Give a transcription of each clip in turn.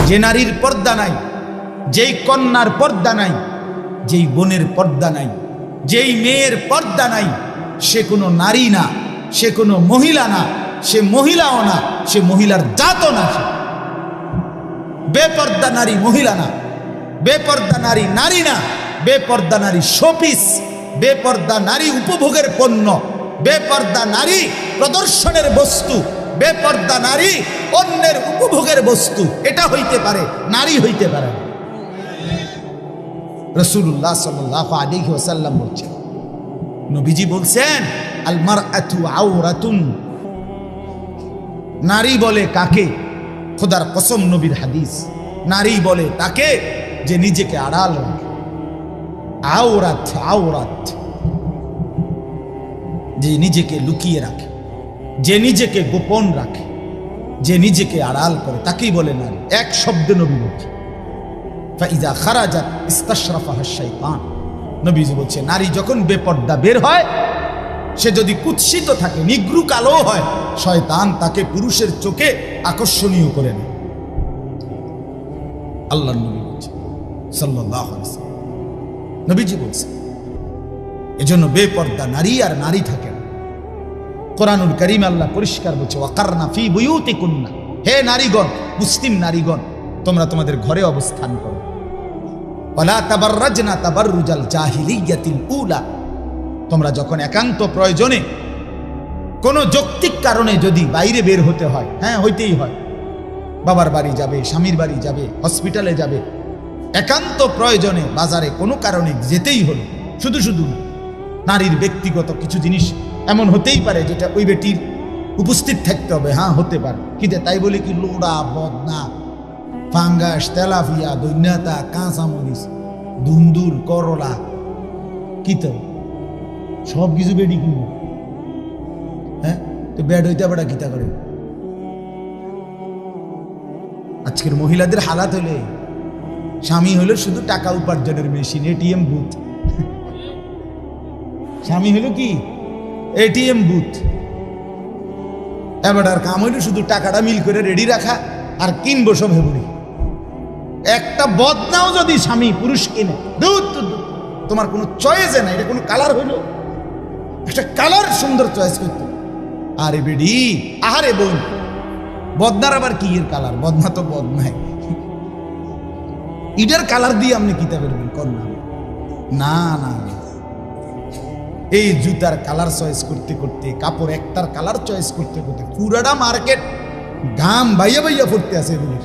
যে নারীর পর্দা নাই, যেই কন্যার পর্দা নাই, যেই বোনের পর্দা নাই, যেই মেয়ের পর্দা নাই, সে কোনো নারী না, সে কোনো মহিলা না, সে মহিলাও না, সে মহিলার জাতও না। সে বেপর্দা নারী মহিলা না, বেপর্দা নারী নারী না, বেপর্দা নারী শোপিস, বেপর্দা নারী উপভোগের পণ্য, বেপর্দা নারী প্রদর্শনের বস্তু, বেপর্দা নারী অন্যের উপভোগের বস্তু। এটা হইতে পারে, নারী হইতে পারে। রাসূলুল্লাহ সাল্লাল্লাহু আলাইহি ওয়াসাল্লাম বলছেন, নবীজি বলছেন, আল মারআতু আওরাতুন। নারী বলে কাকে? খোদার কসম, নবীর হাদিস, নারী বলে তাকে যে নিজেকে আড়াল রাখে। আওরাত, আওরাত, যে নিজেকে লুকিয়ে রাখে, যে নিজেকে গোপন রাখে, যে নিজেকে আড়াল করে, তাকেই বলে নারী। এক শব্দে নবী বলছে, ফাইজা খারাজাত ইস্তাশরাফাহা শাইতান। নবীজি বলছে, নারী যখন বেপর্দা বের হয়, সে যদি কুৎসিত থাকে, নিগ্রু কালো হয়, শয়তান তাকে পুরুষের চোখে আকর্ষণীয় করে নেয়। আল্লাহর নবী বলছে সাল্লাল্লাহু আলাইহি ওয়াসাল্লাম, নবীজি বলছে, এজন্য বেপর্দা নারী আর নারী থাকে না। কোরআনুল কারীম আল্লাহ পরিষ্কার বলছে, ওয়াকারনা ফি বুয়ুতিকুন্না। হে নারীগণ, মুসলিম নারীগণ, তোমরা তোমাদের ঘরে অবস্থান করো। ওয়ালা তাবাররাজনা তাবাররুজাল জাহিলিয়াতিল উলা। তোমরা যখন একান্ত প্রয়োজনে, কোনো যৌক্তিক কারণে যদি বাইরে বের হতে হয়, হ্যাঁ হইতেই হয়, বাবার বাড়ি যাবে, স্বামীর বাড়ি যাবে, হসপিটালে যাবে, একান্ত প্রয়োজনে বাজারে কোনো কারণে যেতেই হলো, শুধু শুধু না, নারীর ব্যক্তিগত কিছু জিনিস এমন হতেই পারে যেটা ওই বেটির উপস্থিত থাকতে হবে, হ্যাঁ হতে পারে, কিন্তু তাই বলে কি লোড়া, বদনা, ফাঙ্গাস, তেলাপিয়া, দৈন্যতা, কাঁচামরিচ, ধুন্দুল, করলা, কি তো সব কিছু বেডি কিনবো? হ্যাঁ, তো বেড হইতে বেড়া কিতা করে? আজকের মহিলাদের হালাত হলে, স্বামী হলো শুধু টাকা উপার্জনের মেশিন, এটিএম বুথ। স্বামী হলো কি? ATM booth. এবার আর কাম হইলো শুধু টাকাটা মিল করে রেডি রাখা আর কিনবো সব হেবুড়ি। একটা বদনাও যদি স্বামী পুরুষ কিনে, তোমার কোনো চয়েসে না, এটা কোনো কালার হইলো? একটা কালার সুন্দর চয়েস করতো। আরে বেডি, আহারে বোন, বদনার আবার কি এর কালার? বদনা তো বদনাই, ইটার কালার দিয়ে আপনি কিতা করবেন? কন্যা না না, এই জুতার কালার চয়েস করতে করতে, কাপড় একটার কালার চয়েস করতে করতে পুরাটা মার্কেট ঘাম বাইয়া বাইয়া পড়তে আছে এগুলির।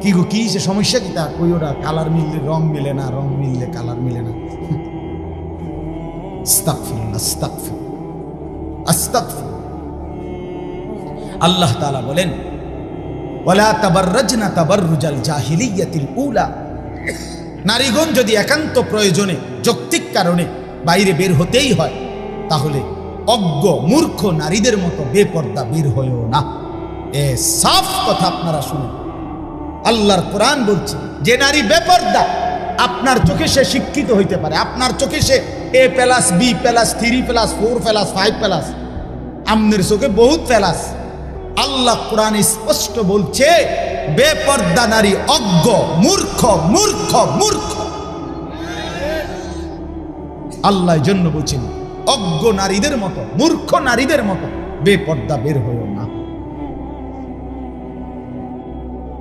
কি গো, কি সে সমস্যা? কি তা কই? ওরা কালার মিললে রং মিলে না, রং মিললে কালার মিলে না। আস্তাগফিরুল্লাহ, আস্তাগফিরুল্লাহ, আস্তাগফিরুল্লাহ। আল্লাহ তাআলা বলেন, ওয়ালা তাবাররাজনা তাবাররুজাল জাহিলিয়াতিল উলা। নারীগণ যদি একান্ত প্রয়োজনে, যৌক্তিক কারণে বাইরে বের হতেই হয়, তাহলে অজ্ঞ মূর্খ নারীদের মতো বেপর্দা বের হয়েও না। এ সাফ কথা আপনারা শুনুন। আল্লাহর কোরআন বলছে, যে নারী বেপর্দা, আপনার চোখে সে শিক্ষিত হইতে পারে, আপনার চোখে সে A+, B+, 3+, 4+, 5+, আমনের চোখে বহুত প্লাস। আল্লাহ কোরআনে স্পষ্ট বলছে, বেপর্দা নারী অজ্ঞ, মূর্খ, মূর্খ, মূর্খ। আল্লাহ জন্য বলছেন, অজ্ঞ নারীদের মতো, মূর্খ নারীদের মতো বেপর্দা বের হয়েও না।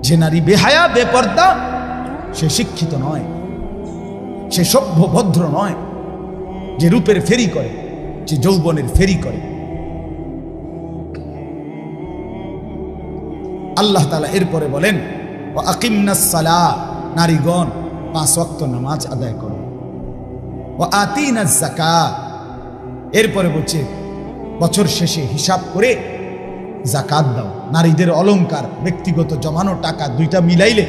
যে নারী বেহায়া, বেপর্দা, সে শিক্ষিত নয়, সে সভ্য ভদ্র নয়। যে রূপের ফেরি করে, যে যৌবনের ফেরি করে। আল্লাহ তাআলা এরপরে বলেন, ওয়া আকিমনাস সালাহ। নারীগণ 5 ওয়াক্ত নামাজ আদায় করো। ওয়া আতিনাজ যাকাত। এরপরে বলছে, বছর শেষে হিসাব করে যাকাত দাও। নারীদের অলংকার, ব্যক্তিগত জমানো টাকা, দুইটা মিলাইলে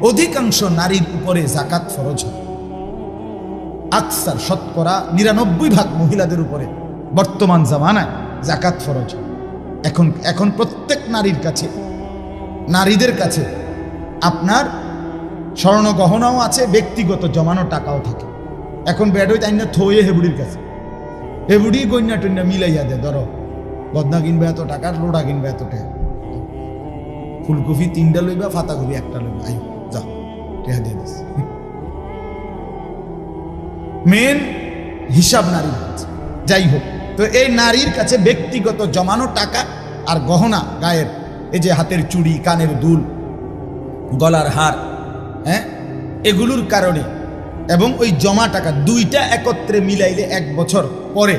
অধিকাংশ নারীর উপরে যাকাত ফরজ হয়। আকসার, শতকরা 99% মহিলাদের উপরে বর্তমান জামানায় যাকাত ফরজ হয়। এখন প্রত্যেক নারীর কাছে, নারীদের কাছে আপনার স্বর্ণ গহনাও আছে, ব্যক্তিগত জমানো টাকাও থাকে। এখন বেডই তাই না থয়ে হেবুড়ির কাছে, হেবুড়ি গন্যা টন্যা মিলাইয়া দেয়, ধরো বদনা কিনবে এত টাকা, লোড়া কিনবে এত টাকা, ফুলকপি 3টা লইবা, পাতাকপি 1টা লইবা, আই যাও টেহা দিয়ে দিস। মেন হিসাব নারী। যাই হোক, তো এই নারীর কাছে ব্যক্তিগত জমানো টাকা আর গহনা, গায়ের এই যে হাতের চুড়ি, কানের দুল, গলার হার, হ্যাঁ, এগুলোর কারণে এবং ওই জমা টাকা দুইটা একত্রে মিলাইলে 1 বছর পরে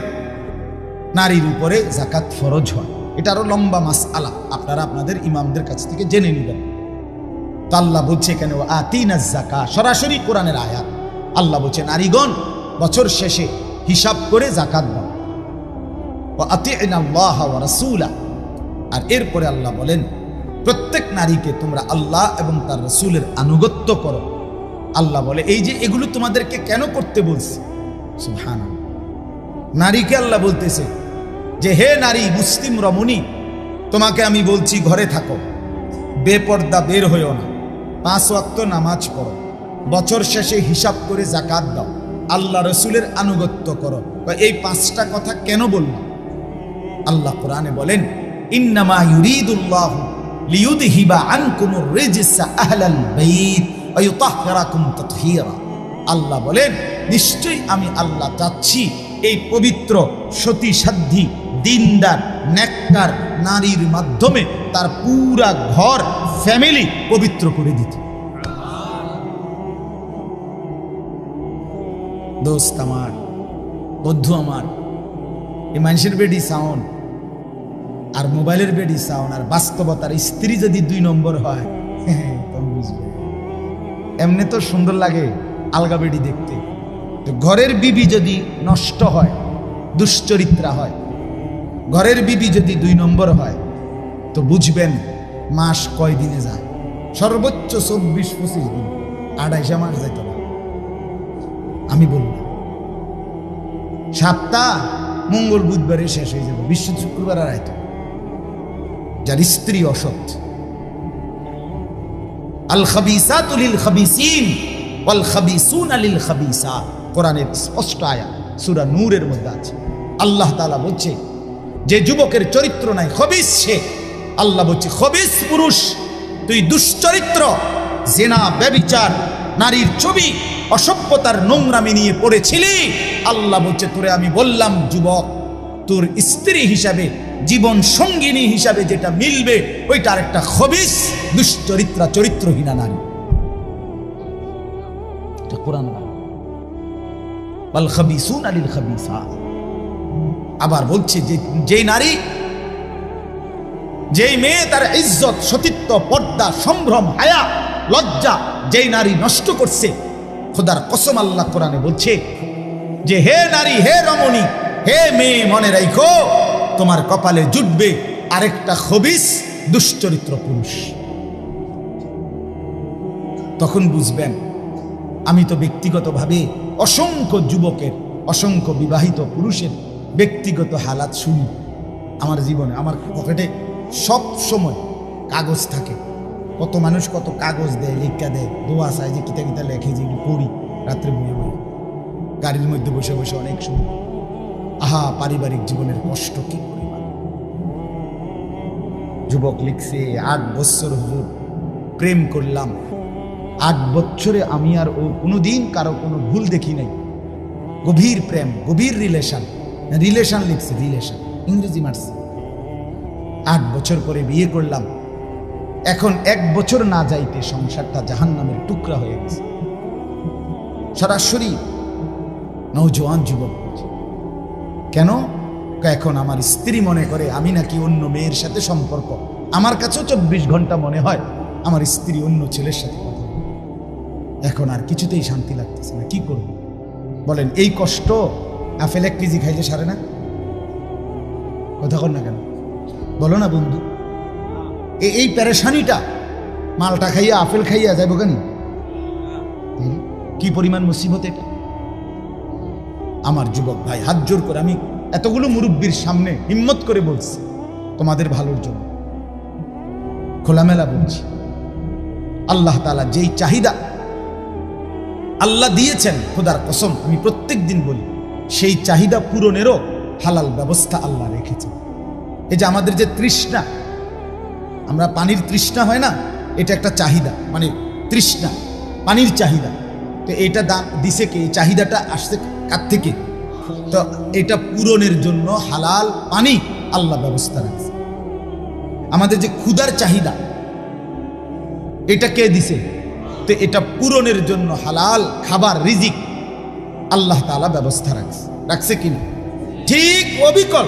নারীর উপরে যাকাত ফরজ হয়। এটা আরো লম্বা মাসআলা, আপনারা আপনাদের ইমামদের কাছ থেকে জেনে নেবেন। তো আল্লাহ বলছে এখানে আতিনাজ যাকাত, সরাসরি কোরআনের আয়াত। আল্লাহ বলছে নারীগণ বছর শেষে হিসাব করে যাকাত দাও। ওয়া আতিনাল্লাহ ওয়া রাসূলা, আর এরপরে আল্লাহ বলেন প্রত্যেক নারীকে তোমরা আল্লাহ এবং তার রাসূলের আনুগত্য করো। আল্লাহ বলে এই যে এগুলো তোমাদেরকে কেন করতে বলছি, সুবহানাল্লাহ। নারীকে আল্লাহ বলতেছে যে হে নারী, মুসলিম রমণী, তোমাকে আমি বলছি ঘরে থাকো, বেপর্দা বের হইও না, 5 ওয়াক্ত নামাজ পড়ো, বছর শেষে হিসাব করে যাকাত দাও, আল্লাহ রসুলের আনুগত্য করো। এই 5টা কথা কেন বললাম? আল্লাহ কোরআনে বলেন ইন্নামা ইউরিদুল্লাহু লিইউযহিবা আনকুমুর রিজসা আহলাল বাইত ওয়া ইউতাহহিরাকুম তাতহীরা। আল্লাহ বলেন নিশ্চয়ই আমি আল্লাহ চাচ্ছি এই পবিত্র সতী সাধ্বী দিনদার নেককার নারীর মাধ্যমে তার পুরা ঘর ফ্যামিলি পবিত্র করে দিতে। দোস্ত আমার, বন্ধু আমার, এই মানুষের বেডি সাউন আর মোবাইলের বেডি সাউন আর বাস্তবতার স্ত্রী যদি 2 নম্বর হয়, তখন বুঝবে। এমনি তো সুন্দর লাগে আলগা বেডি দেখতে, তো ঘরের বিবি যদি নষ্ট হয়, দুশ্চরিত্রা হয়, ঘরের বিবি যদি 2 নম্বর হয়, তো বুঝবেন মাস কয় দিনে যায়। সর্বোচ্চ 24-25 দিন, 28 মাস যাইত না। আমি বললাম সপ্তাহ মঙ্গল বুধবারে শেষ হয়ে যাবে, বিশ্ব শুক্রবার আর আইত। যার স্ত্রী অসৎ, আল খাবিসাতু লিল খাবিসিন ওয়াল খাবিসুনা লিল খাবিসাত, কোরআনের স্পষ্ট আয়াত সূরা নূরের মধ্যে আছে। আল্লাহ তাআলা বলছে যে যুবকের চরিত্র নাই, খবিস সে। আল্লাহ বলছে খবিস পুরুষ, তুই দুশ্চরিত্র, জিনা, ব্যভিচার, নারীর ছবি, অসভ্যতার নোংরামি নিয়ে পড়েছিলি। আল্লাহ বলছে তোরে আমি বললাম যুবক, তোর স্ত্রী হিসাবে, জীবন সঙ্গিনী হিসাবে যেটা মিলবে ওইটা আরেকটা খবিস দুশ্চরিত্রা, চরিত্রহীনা নারী। এটা কোরআন। ওয়াল খাবিসুনা লিল খাবিসাত। আবার বলছে যে যেই নারী, যেই মেয়ে তার ইজ্জত, সতীত্ব, পর্দা, সম্ভ্রম, হায়া, লজ্জা যেই নারী নষ্ট করছে, খোদার কসম আল্লাহ কোরআনে বলছে যে হে নারী, হে রমণী, হে মেয়ে, মনে রাখো তোমার কপালে জুটবে আরেকটা খবিস দুশ্চরিত্র পুরুষ। তখন বুঝবেন আমি তো ব্যক্তিগতভাবে অসংখ্য যুবকের, অসংখ্য বিবাহিত পুরুষের ব্যক্তিগত হালাত শুনি। আমার জীবনে, আমার পকেটে সব সময় কাগজ থাকে। কত মানুষ কত কাগজ দেয়, লেখা দেয়, দোয়া চায় যে কিতা কিতা লেখে, যে পড়ি রাত্রে বইয়ে বই, গাড়ির মধ্যে বসে বসে অনেক সময়। আহা, পারিবারিক জীবনের কষ্ট কি পরিমাণ। যুবক লিখছে 8 বছর হুজুর প্রেম করলাম, 8 বছরে আমি আর ও কোনোদিন কারো কোনো ভুল দেখি নাই। গভীর প্রেম, গভীর রিলেশন, রিলেশন লিখছে, রিলেশন ইংরেজি মারছে। 8 বছর পরে বিয়ে করলাম, এখন 1 বছর না যাইতে সংসারটা জাহান্নামের টুকরা হয়ে গেছে। সরাসরি নওজোয়ান যুবক কেন? এখন আমার স্ত্রী মনে করে আমি নাকি অন্য মেয়ের সাথে সম্পর্ক। আমার কাছেও 24 ঘন্টা মনে হয় আমার স্ত্রী অন্য ছেলের সাথে কথা বলে। এখন আর কিছুতেই শান্তি লাগতেছে না, কি করব বলেন? এই কষ্ট আপেল 1 কেজি খাইলে সারে না? কথা কর না কেন, বলো না বন্ধু? এই পেরেশানিটা মালটা খাইয়া, আপেল খাইয়া যাইব কেন? কি পরিমাণ মুসিবত এটা! আমার যুবক ভাই, হাত জোর করে আমি এতগুলো মুরব্বীর সামনে হিম্মত করে বলছি, তোমাদের ভালোর জন্য খোলামেলা বলছি। আল্লাহ তাআলা যেই চাহিদা আল্লাহ দিয়েছেন, খোদার কসম আমি প্রত্যেক দিন বলি, সেই চাহিদা পূরণেরও হালাল ব্যবস্থা আল্লাহ রেখেছেন। এই যে আমাদের যে তৃষ্ণা, আমরা পানির তৃষ্ণা হয় না, এটা একটা চাহিদা, মানে তৃষ্ণা, পানির চাহিদা। তো এটা দান দিছে কে? এই চাহিদাটা আসছে কার থেকে? তো এটা পূরণের জন্য হালাল পানি আল্লাহ ব্যবস্থা রাখছে। আমাদের যে ক্ষুধার চাহিদা, এটা কে দিছে? তো এটা পূরণের জন্য হালাল খাবার, রিজিক আল্লাহ তাআলা ব্যবস্থা রাখছে কিনা? ঠিক অবিকল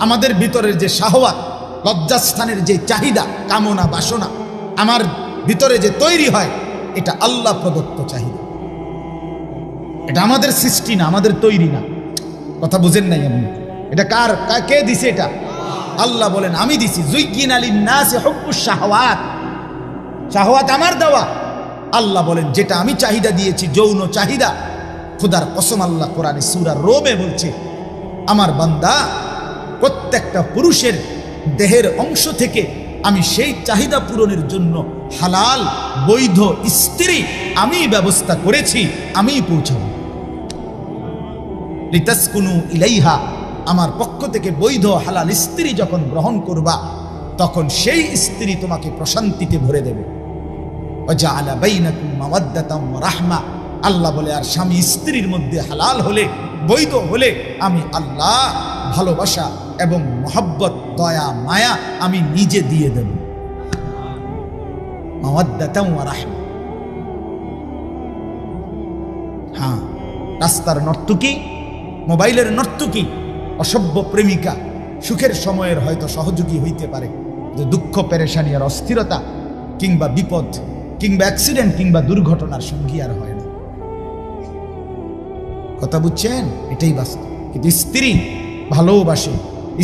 আমাদের ভিতরের যে শাহওয়াত, লজ্জাস্থানের যে চাহিদা, কামনা, বাসনা আমার ভিতরে যে তৈরি হয়, এটা আল্লাহ প্রদত্ত চাহিদা। এটা আমাদের সৃষ্টি না, আমাদের তৈরি না। কথা বুঝেন নাই আপনি? এটা কে দিছে? এটা আল্লাহ বলেন আমি দিছি। যুইয়িনা লিন-নাসি হুব্বুশ শাহওয়াত, শাহওয়াত আমার দেওয়া। আল্লাহ বলেন যেটা আমি চাহিদা দিয়েছি, যৌন চাহিদা, খোদার কসম আল্লাহ কোরআনে সূরা রোমে বলছে, আমার বান্দা প্রত্যেকটা পুরুষের দেহের অংশ থেকে আমি সেই চাহিদা পূরণের জন্য হালাল বৈধ স্ত্রী আমি ব্যবস্থা করেছি, আমি পৌঁছাবো। লিতাসকুনু ইলাইহা, আমার পক্ষ থেকে বৈধ হালাল স্ত্রী যখন গ্রহণ করবা, তখন সেই স্ত্রী তোমাকে প্রশান্তিতে ভরে দেবে। ওয়াজআলা বাইনাকুম মাওয়াদ্দাতাম ওয়া রাহমা, আল্লাহ বলে আর স্বামী স্ত্রীর মধ্যে হালাল হলে, বৈধ হলে আমি আল্লাহ ভালোবাসা এবং মহব্বত, দয়া, মায়া আমি নিজে দিয়ে দেব। মাওয়াদ্দাতাম ওয়া রাহমা। হ্যাঁ, রাস্তার নর্তকী, মোবাইলের নর্তকী, অসভ্য প্রেমিকা সুখের সময়ের হয়তো সহযোগী হইতে পারে, যে দুঃখ, পেরেশানি আর অস্থিরতা কিংবা বিপদ কিংবা অ্যাক্সিডেন্ট কিংবা দুর্ঘটনার সঙ্গী আর হয় না। কথা বুঝছেন? এটাই বাস্তব। কিন্তু স্ত্রী ভালোবাসে,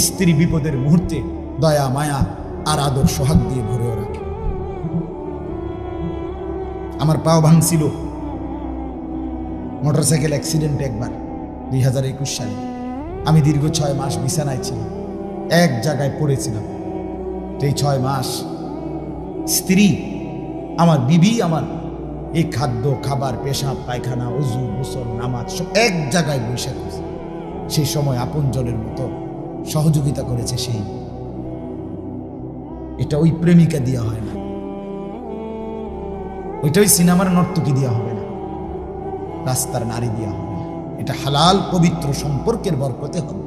স্ত্রী বিপদের মুহূর্তে দয়া, মায়া আর আদর সোহাগ দিয়ে ভরেও রাখে। আমার পাও ভাঙছিল মোটরসাইকেল অ্যাক্সিডেন্টে একবার 2021 সালে। আমি দীর্ঘ 6 মাস বিছানায় ছিলাম, এক জায়গায় পড়েছিলাম। এই 6 মাস স্ত্রী, আমার বিবি, আমার এই খাদ্য, খাবার, পেশাব, পায়খানা, ওযু, গোসল, নামাজ সব এক জায়গায় বসে করেছে। সেই সময় আপনজনের মতো সহযোগিতা করেছে সেই। এটা ওই প্রেমিকা দিয়া হয় না, ওইটা ওই সিনেমার নর্তকী দিয়া হবে না, রাস্তার নারী দিয়া হবে না। এটা হালাল পবিত্র সম্পর্কের বরকতে হবে।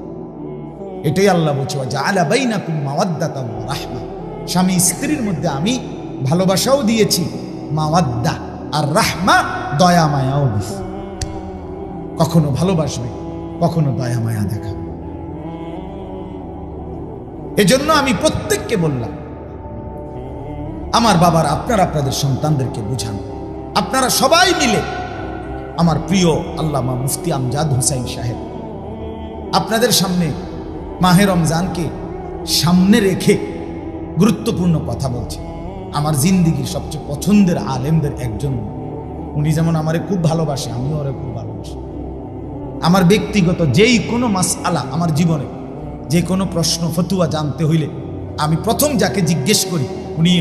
এটাই আল্লাহ বলছে, ওয়াজআলা বাইনাকুম মাওয়াদ্দাতাম ওয়া রাহমা, স্বামী স্ত্রীর মধ্যে আমি ভালোবাসাও দিয়েছি, মাওয়াদ্দা আর রাহমা, দয়া মায়াও দিয়েছি। কখনো ভালোবাসবে, কখনো দয়া মায়া দেখাবে। এজন্য আমি প্রত্যেককে বললাম, আমার বাবার আপনারা আপনাদের সন্তানদেরকে বুঝান। আপনারা সবাই মিলে আমার প্রিয় আল্লামা মুফতি আমজাদ হোসাইন সাহেব আপনাদের সামনে মাহে রমজানকে সামনে রেখে গুরুত্বপূর্ণ কথা বলছে। আমার জিন্দিগির সবচেয়ে পছন্দের আলেমদের একজন উনি। যেমন আমারে খুব ভালোবাসে, আমিও ওরে খুব ভালোবাসি। আমার ব্যক্তিগত যেই কোনো মাসআলা, আমার জীবনে যে কোনো প্রশ্ন ফতুয়া জানতে হইলে আমি প্রথম যাকে জিজ্ঞেস করি উনি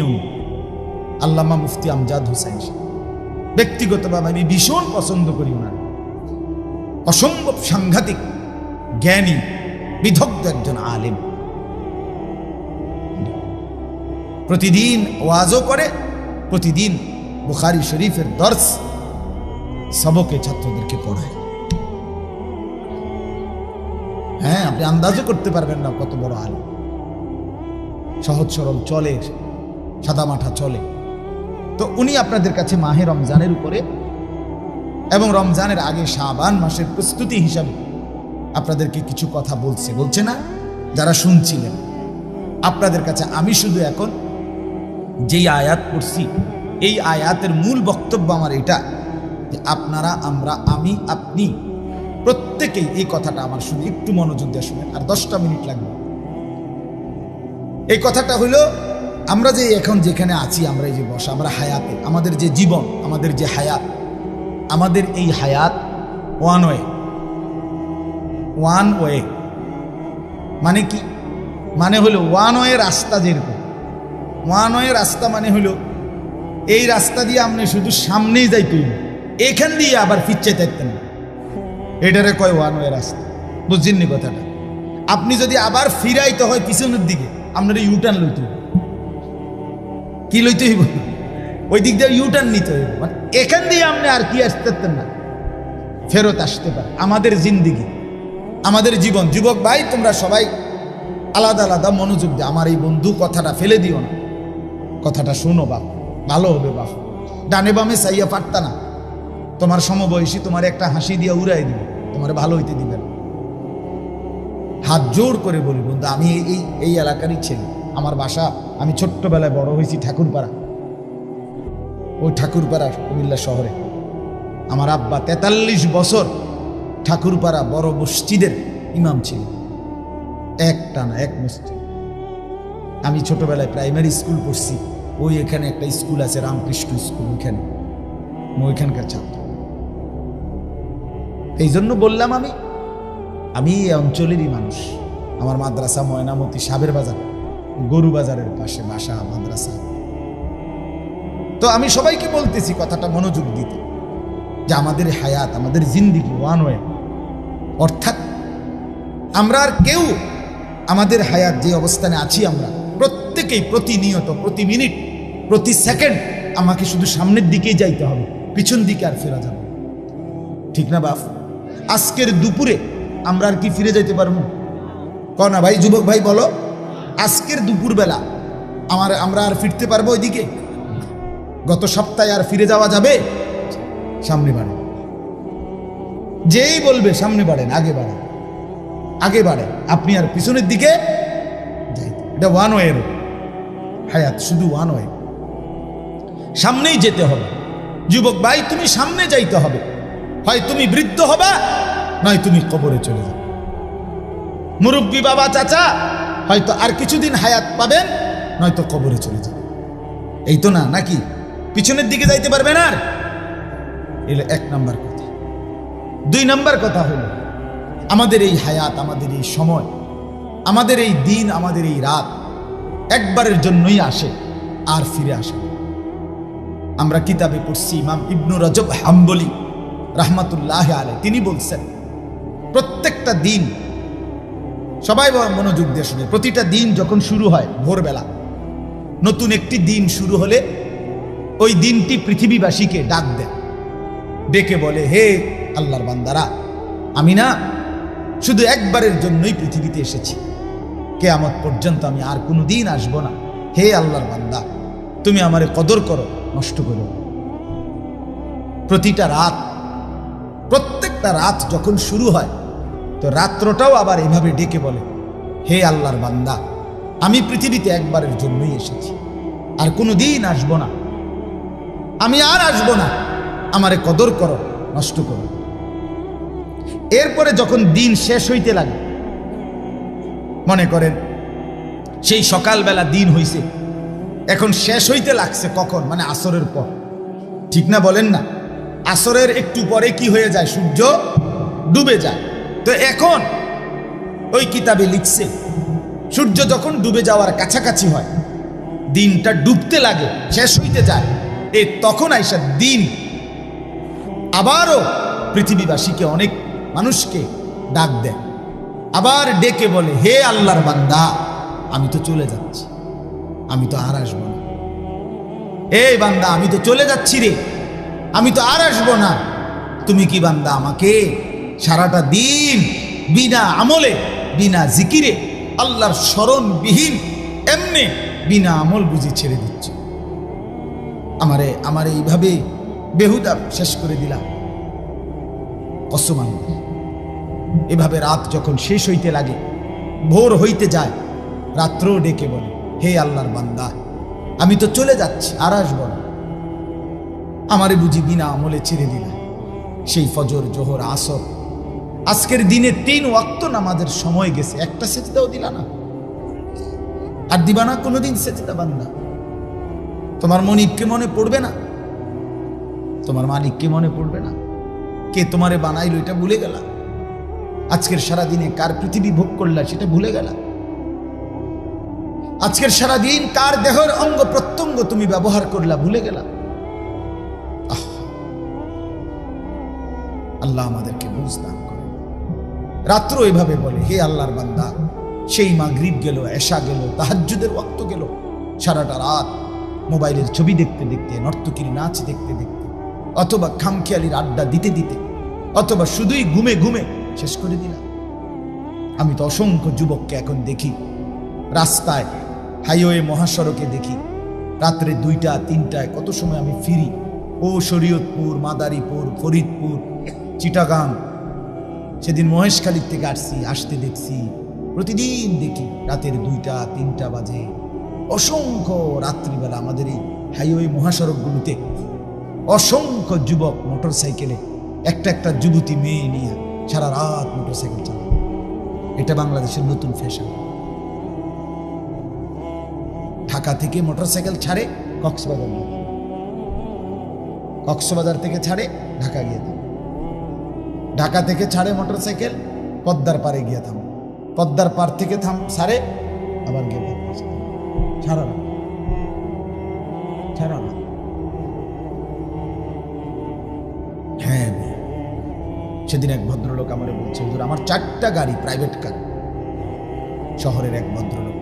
আল্লামা মুফতি আমজাদ হোসাইন সাহেব। ব্যক্তিগতভাবে আমি ভীষণ পছন্দ করি ওনার। অসম্ভব সাংঘাতিক জ্ঞানী, বিদগ্ধ একজন আলেম। প্রতিদিন ওয়াজও করে, প্রতিদিন বুখারী শরীফের দর্স সবকে ছাত্রদেরকে পড়ায়। হ্যাঁ, আপনি আন্দাজও করতে পারবেন না কত বড় আলেম। সহজ সরল চলে, সাদামাঠা চলে। তো উনি আপনাদের কাছে মাহে রমজানের উপরে এবং রমজানের আগে শাবান মাসের প্রস্তুতি হিসাবে আপনাদেরকে কিছু কথা বলছে না? যারা শুনছিলেন, আপনাদের কাছে আমি শুধু এখন যেই আয়াত পড়ছি, এই আয়াতের মূল বক্তব্য আমার এটা যে আপনারা, আমরা, আমি, আপনি প্রত্যেকেই এই কথাটা আমার শুনে একটু মনোযোগ দিয়ে শুনেন, আর 10টা মিনিট লাগবে। এই কথাটা হইল, আমরা যে এখন যেখানে আছি, আমরা এই যে বসা, আমরা হায়াতে, আমাদের যে জীবন, আমাদের যে হায়াত, আমাদের এই হায়াত ওয়ান ওয়ে মানে কি? মানে হলো ওয়ান ওয়ে রাস্তা। যেরকম ওয়ান ওয়ে রাস্তা মানে হলো এই রাস্তা দিয়ে আপনি শুধু সামনেই যাইতে, এখান দিয়ে আবার ফিরতে থাকতেন, এটারে কয় ওয়ান ওয়ে রাস্তা। বুঝছেননি কথাটা? আপনি যদি আবার ফিরাইতে হয় পিছনের দিকে, আপনার ইউটার্ন লইতে হবে। কি লইতে হইব, ওই দিক দিয়ে ইউটার্ন নিতে হইব, মানে এখান দিয়ে আপনি আর কি আসতে পারতেন না, ফেরত আসতে পারে। আমাদের জিন্দিগি, আমাদের জীবন, যুবক ভাই তোমরা সবাই আলাদা আলাদা মনোযোগ দিয়ে আমার এই বন্ধু কথাটা ফেলে দিও না, কথাটা শুনো বাপ, ভালো হবে বাপ। ডানে বামে চাইয়া পারতা না, তোমার সমবয়সী তোমার একটা হাসি দিয়ে উড়াই দিবে, তোমার ভালো হইতে দিবেন। হাত জোর করে বলি বন্ধু, আমি এই এলাকারই ছেলে, আমার বাসা, আমি ছোট্টবেলায় বড় হয়েছি ঠাকুরপাড়া, ওই ঠাকুরপাড়া কুমিল্লা শহরে। আমার আব্বা 43 বছর ঠাকুরপাড়া বড় মসজিদের ইমাম ছিল, একটানা এক মসজিদ। আমি ছোটবেলায় প্রাইমারি স্কুল পড়ছি, ওই এখানে একটা স্কুল আছে রামকৃষ্ণ স্কুল, ওইখানে ওইখানকার ছাত্র। এই জন্য বললাম আমি এই অঞ্চলেরই মানুষ। আমার মাদ্রাসা ময়নামতি সাবের বাজার, গরু বাজারের পাশে বাসা মাদ্রাসা। তো আমি সবাইকে বলতেছি কথাটা মনোযোগ দিতে, যে আমাদের হায়াত, আমাদের জিন্দিগি ওয়ান ওয়ে, অর্থাৎ আমরা আর কেউ আমাদের হায়াত যে অবস্থানে আছি আমরা প্রত্যেকেই প্রতিনিয়ত, প্রতি মিনিট, প্রতি সেকেন্ড আমাকে শুধু সামনের দিকেই যাইতে হবে, পিছন দিকে আর ফেরা যাবে, ঠিক না বাপ? আজকের দুপুরে আমরা আর কি ফিরে যাইতে পারবো? কনা ভাই, যুবক ভাই বলো, আজকের দুপুরবেলা আমরা আর ফিরতে পারবো ওইদিকে? গত সপ্তাহে আর ফিরে যাওয়া যাবে? সামনে বাড়েন, যেই বলবে সামনে বাড়েন, আগে বাড়েন, আগে বাড়েন, আপনি আর পিছনের দিকে যাইতে। এটা ওয়ান ওয়ে হায়াত, শুধু ওয়ান ওয়ে, সামনেই যেতে হবে। যুবক ভাই, তুমি সামনে যাইতে হবে, হয় তুমি বৃদ্ধ হবা, নয় তুমি কবরে চলে যাবে। মুরব্বী বাবা চাচা হয়তো আর কিছুদিন হায়াত পাবেন, নয়তো কবরে চলে যাবে। এই তো না, নাকি পিছনের দিকে যাইতে পারবেন আর? এলো 1 নাম্বার কথা। 2 নাম্বার কথা হলো, আমাদের এই হায়াত, আমাদের এই সময়, আমাদের এই দিন, আমাদের এই রাত একবারের জন্যই আসে, আর ফিরে আসে। আমরা কিতাবে পড়ছি, ইমাম ইবনু রজব হাম্বলি রাহমাতুল্লাহ আলাইহি তিনি বলছেন, প্রত্যেকটা দিন, সবাই মনোযোগ দিয়ে শুনে, প্রতিটা দিন যখন শুরু হয় ভোরবেলা, নতুন একটি দিন শুরু হলে ওই দিনটি পৃথিবীবাসীকে ডাক দেয়, ডেকে বলে, হে আল্লাহর বান্দারা, আমি না শুধু একবারের জন্যই পৃথিবীতে এসেছি, কিয়ামত পর্যন্ত আমি আর কোনো দিন আসবো না। হে আল্লাহর বান্দা, তুমি আমারে কদর করো, নষ্ট করো। প্রতিটা রাত, প্রত্যেকটা রাত যখন শুরু হয়, তো রাত্রটাও আবার এভাবে ডেকে বলে, হে আল্লাহর বান্দা, আমি পৃথিবীতে একবারের জন্যই এসেছি, আর কোনো দিন আসবো না, আমি আর আসবো না, আমারে কদর করো, নষ্ট করো। এরপরে যখন দিন শেষ হইতে লাগে, মনে করেন সেই সকালবেলা দিন হইছে, এখন শেষ হইতে লাগছে কখন? মানে আসরের পর, ঠিক না বলেন না? আসরের একটু পরে কি হয়ে যায়? সূর্য ডুবে যায়। তো এখন ওই কিতাবে লিখছে, সূর্য যখন ডুবে যাওয়ার কাছাকাছি হয়, দিনটা ডুবতে লাগে, শেষ হইতে যায়, তখন আইসা দিন আবারও পৃথিবীবাসীকে, অনেক মানুষকে ডাক দেয়, আবার ডেকে বলে, হে আল্লাহর বান্দা, আমি তো চলে যাচ্ছি, আমি তো আর আসবো না। এই বান্দা, আমি তো চলে যাচ্ছি রে, আমি তো আর আসবো না। তুমি কি বান্দা আমাকে সারাটা দিন বিনা আমলে, বিনা জিকিরে, আল্লাহর স্মরণবিহীন এমনি বিনা আমল বুঝি ছেড়ে দিচ্ছ? আমারে এইভাবে বেহুদা শেষ করে দিলাম। কসম আল্লাহ, এভাবে রাত যখন শেষ হইতে লাগে, ভোর হইতে যায়, রাত্রও ডেকে বলে, হে আল্লাহর বান্দা, আমি তো চলে যাচ্ছি, আর আসবো না, আমারে বুঝি বিনা আমলে ছেড়ে দিলাম। সেই ফজর, জোহর, আসর, আজকের দিনে 3 ওয়াক্ত নামাজের সময় গেছে, একটা সেজদাও দিলা না, আর দিবা না কোনোদিন সেজদা বান্দা। তোমার মনিবকে মনে পড়বে না? তোমার মালিককে মনে পড়বে না? কে তোমারে বানাইলো এটা ভুলে গেলা? আজকের সারাদিনে কার পৃথিবী ভোগ করলা সেটা ভুলে গেলা? আজকের সারাদিন কার দেহের অঙ্গ প্রত্যঙ্গ তুমি ব্যবহার করলা ভুলে গেলা? আল্লাহ আমাদেরকে বুঝ দান করে। রাত্র এভাবে বলে, হে আল্লাহর বান্দা, সেই মাগরিব গেল, এশা গেল, তাহাজ্জুদের ওয়াক্ত গেল, সারাটা রাত মোবাইলের ছবি দেখতে দেখতে, নর্তকীর নাচ দেখতে দেখতে, অথবা খামখেয়ালির আড্ডা দিতে দিতে, অথবা শুধুই ঘুমে ঘুমে শেষ করে দিলাম। আমি তো অসংখ্য যুবককে এখন দেখি রাস্তায়, হাইওয়ে মহাসড়কে দেখি রাত্রে 2টা 3টায়, কত সময় আমি ফিরি। ও শরীয়তপুর, মাদারীপুর, ফরিদপুর, চিটাগাং, সেদিন মহেশখালীর থেকে আসতে দেখছি, প্রতিদিন দেখি রাতের 2টা 3টা বাজে। অসংখ্য রাত্রিবেলা আমাদের এই হাইওয়ে মহাসড়কগুলোতে অসংখ্য যুবক মোটর সাইকেলে, একটা একটা যুবতী মেয়ে নিয়ে সারা রাত মোটর সাইকেল চালায়। এটা বাংলাদেশের নতুন ফ্যাশন। ঢাকা থেকে মোটর সাইকেল ছাড়ে কক্সবাজার গিয়ে, কক্সবাজার থেকে ছাড়ে ঢাকা গিয়ে থাম, ঢাকা থেকে ছাড়ে মোটর সাইকেল পদ্মার পারে গিয়ে থাম, পদ্মার পার থেকে ছাড়ে আবার গিয়ে ছাড়া না, ছাড়া না। হ্যাঁ, সেদিন এক ভদ্রলোক আমার বলছে, হুজুর আমার 4টা গাড়ি, প্রাইভেট কার। শহরের এক ভদ্রলোক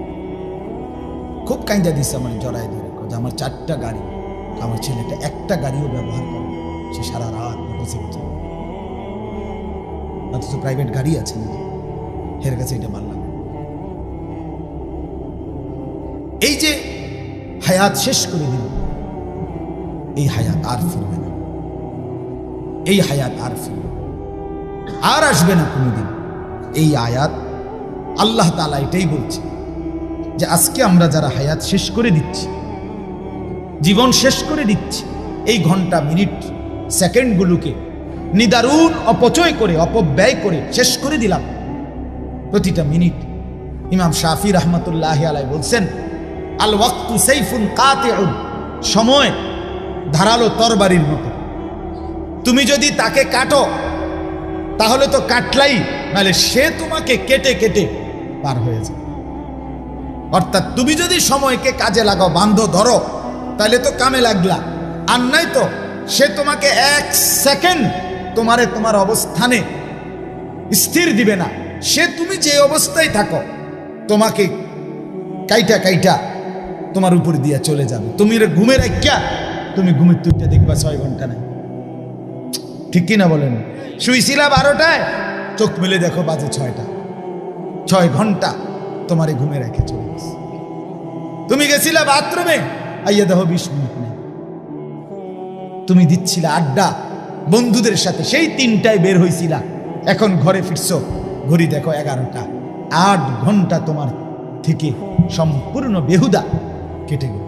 খুব কাইন্দা দিচ্ছে আমার, জড়াই ধরে, আমার 4টা গাড়ি, আমার ছেলেটা একটা গাড়িও ব্যবহার করে, সে সারা রাত মোটরসাইকেল চালায়, অথচ প্রাইভেট গাড়ি আছে না। এর কাছে এটা মানলাম। এই যে হায়াত শেষ করে দিল, এই হায়াত আর ফিরবে না, এই হায়াত আর ফিরবে আর আসবে না কোনোদিন। এই আয়াত আল্লাহ তাআলা এটাই বলছে যে আজকে আমরা যারা হায়াত শেষ করে দিচ্ছি, জীবন শেষ করে দিচ্ছি, এই ঘন্টা মিনিট সেকেন্ডগুলোকে নিদারুণ অপচয় করে, অপব্যয় করে শেষ করে দিলাম। প্রতিটা মিনিট, ইমাম শাফি রাহমাতুল্লাহি আলাইহি বলছেন, আল ওয়াক্তু সাইফুন কাতিউন, সময় ধারালো তরবারির মতো। তুমি যদি তাকে কাটো তাহলে তো কাটলাই, নাহলে সে তোমাকে কেটে কেটে পার হয়ে যায়। অর্থাৎ তুমি যদি সময়কে কাজে লাগাও, বান্ধো, ধরো, তাহলে তো কামে লাগলা, আর নাই তো সে তোমাকে 1 সেকেন্ড তোমার অবস্থানে স্থির দিবে না। সে তুমি যে অবস্থায় থাকো তোমাকে কাইটা কাইটা তোমার উপর দিয়া চলে যাবে। তুমি ঘুমের একটা, তুমি ঘুমের তুইটা দেখবা 6 ঘন্টা নাই, ঠিক কিনা বলেন? শুইছিলা 12টায়, চোখ মেলে দেখো বাজে 6টা, 6 ঘন্টা তোমারে ঘুমে রেখে চলে গেছে। তুমি গেছিলা বাথরুমে, আইয়া দেখো 20 মিনিট নেই। তুমি দিচ্ছিলা আড্ডা বন্ধুদের সাথে, সেই 3টায় বের হইছিলা, এখন ঘরে ফিরছো, ঘড়ি দেখো 11টা। 8 ঘন্টা তোমার থেকে সম্পূর্ণ বেহুদা কেটে গেল।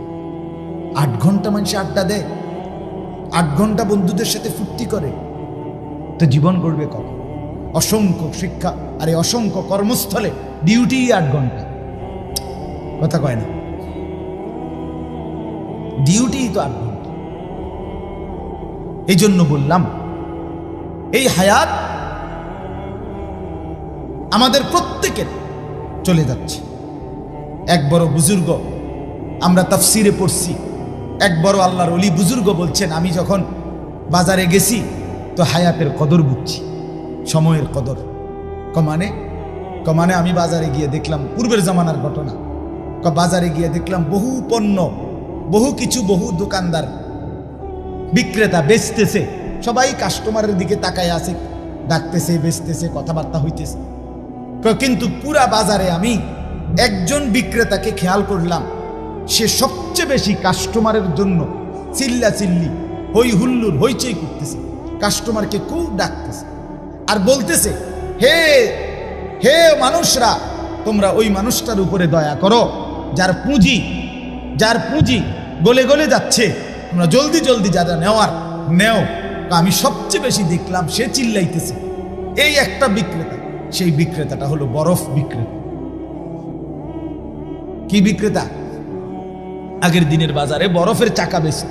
8 ঘন্টা মানুষ আড্ডা দেয়, 8 ঘন্টা বন্ধুদের সাথে ফুর্তি করে, তো জীবন গড়বে কখন? অসংখ্য শিক্ষা আর এই অসংখ্য কর্মস্থলে ডিউটি 8 ঘন্টা, কথা কয় না, ডিউটি তো 8 ঘন্টা। এই জন্য বললাম এই হায়াত আমাদের প্রত্যেকের চলে যাচ্ছে। এক বড় বুজুর্গ, আমরা তাফসিরে পড়ছি, এক বড় আল্লাহর ওলি বুজুর্গ বলছেন, আমি যখন বাজারে গেছি তো হায়াতের কদর বুঝছি, সময়ের কদর। কমানে আমি বাজারে গিয়ে দেখলাম, পূর্বের জামানার ঘটনা, বাজারে গিয়ে দেখলাম বহু পণ্য, বহু কিছু, বহু দোকানদার বিক্রেতা বেচতেছে, সবাই কাস্টমারের দিকে তাকায় আছে, ডাকতেছে, বেচতেছে, কথাবার্তা হইতেছে। কিন্তু পুরা বাজারে আমি একজন বিক্রেতাকে খেয়াল করলাম, সে সবচেয়ে বেশি কাস্টমারের জন্য চিল্লা চিল্লি, হই হুল্লুর, হইচই করতেছে, কাস্টমারকে খুব ডাকতেছে আর বলতেছে, হে হে মানুষরা, তোমরা ওই মানুষটার উপরে দয়া করো যার পুঁজি গলে গলে যাচ্ছে, তোমরা জলদি জলদি যারা নেওয়ার নেও। আমি সবচেয়ে বেশি দেখলাম সে চিল্লাইতেছে এই একটা বিক্রেতা, সেই বিক্রেতাটা হলো বরফ বিক্রেতা। কি বিক্রেতা? আগের দিনের বাজারে বরফের চাকা বেশি,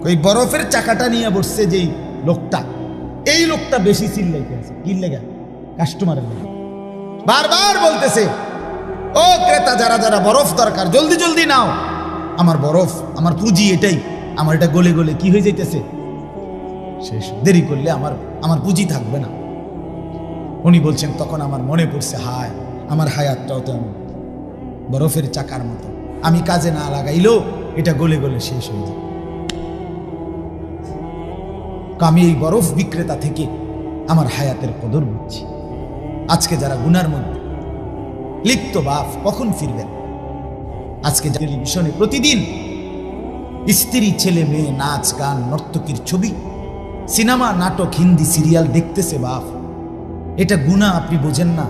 ওই বরফের চাকাটা নিয়ে বসছে যেই লোকটা, এই লোকটা বেশি চিল্লাইতেছে। কি লেগে? কাস্টমারের লেগে। বারবার বলতেছে, ও ক্রেতা, যারা যারা বরফ দরকার জলদি জলদি নাও, আমার বরফ, আমার পুঁজি এটাই, আমার এটা গলে গলে কি হয়ে যাইতেছে শেষ, দেরি করলে আমার পুঁজি থাকবে না। উনি বলছেন, তখন আমার মনে পড়ছে, হায়, আমার হায়াতটাও তো বরফের চাকার মতো, আমি কাজে না লাগাইলেও এটা গলে গলে শেষ হয়ে যায়। আমি এই বরফ বিক্রেতা থেকে আমার হায়াতের কদর বুঝছি। আজকে যারা গুনার মধ্যে লিপ্ত, বাপ কখন ফিরবেন? আজকে টেলিভিশনে প্রতিদিন স্ত্রী, ছেলে, মেয়ে, নাচ, গান, নর্তকীর ছবি, সিনেমা, নাটক, হিন্দি সিরিয়াল দেখতেছে বাপ। এটা গুনাহ, আপনি বোঝেন না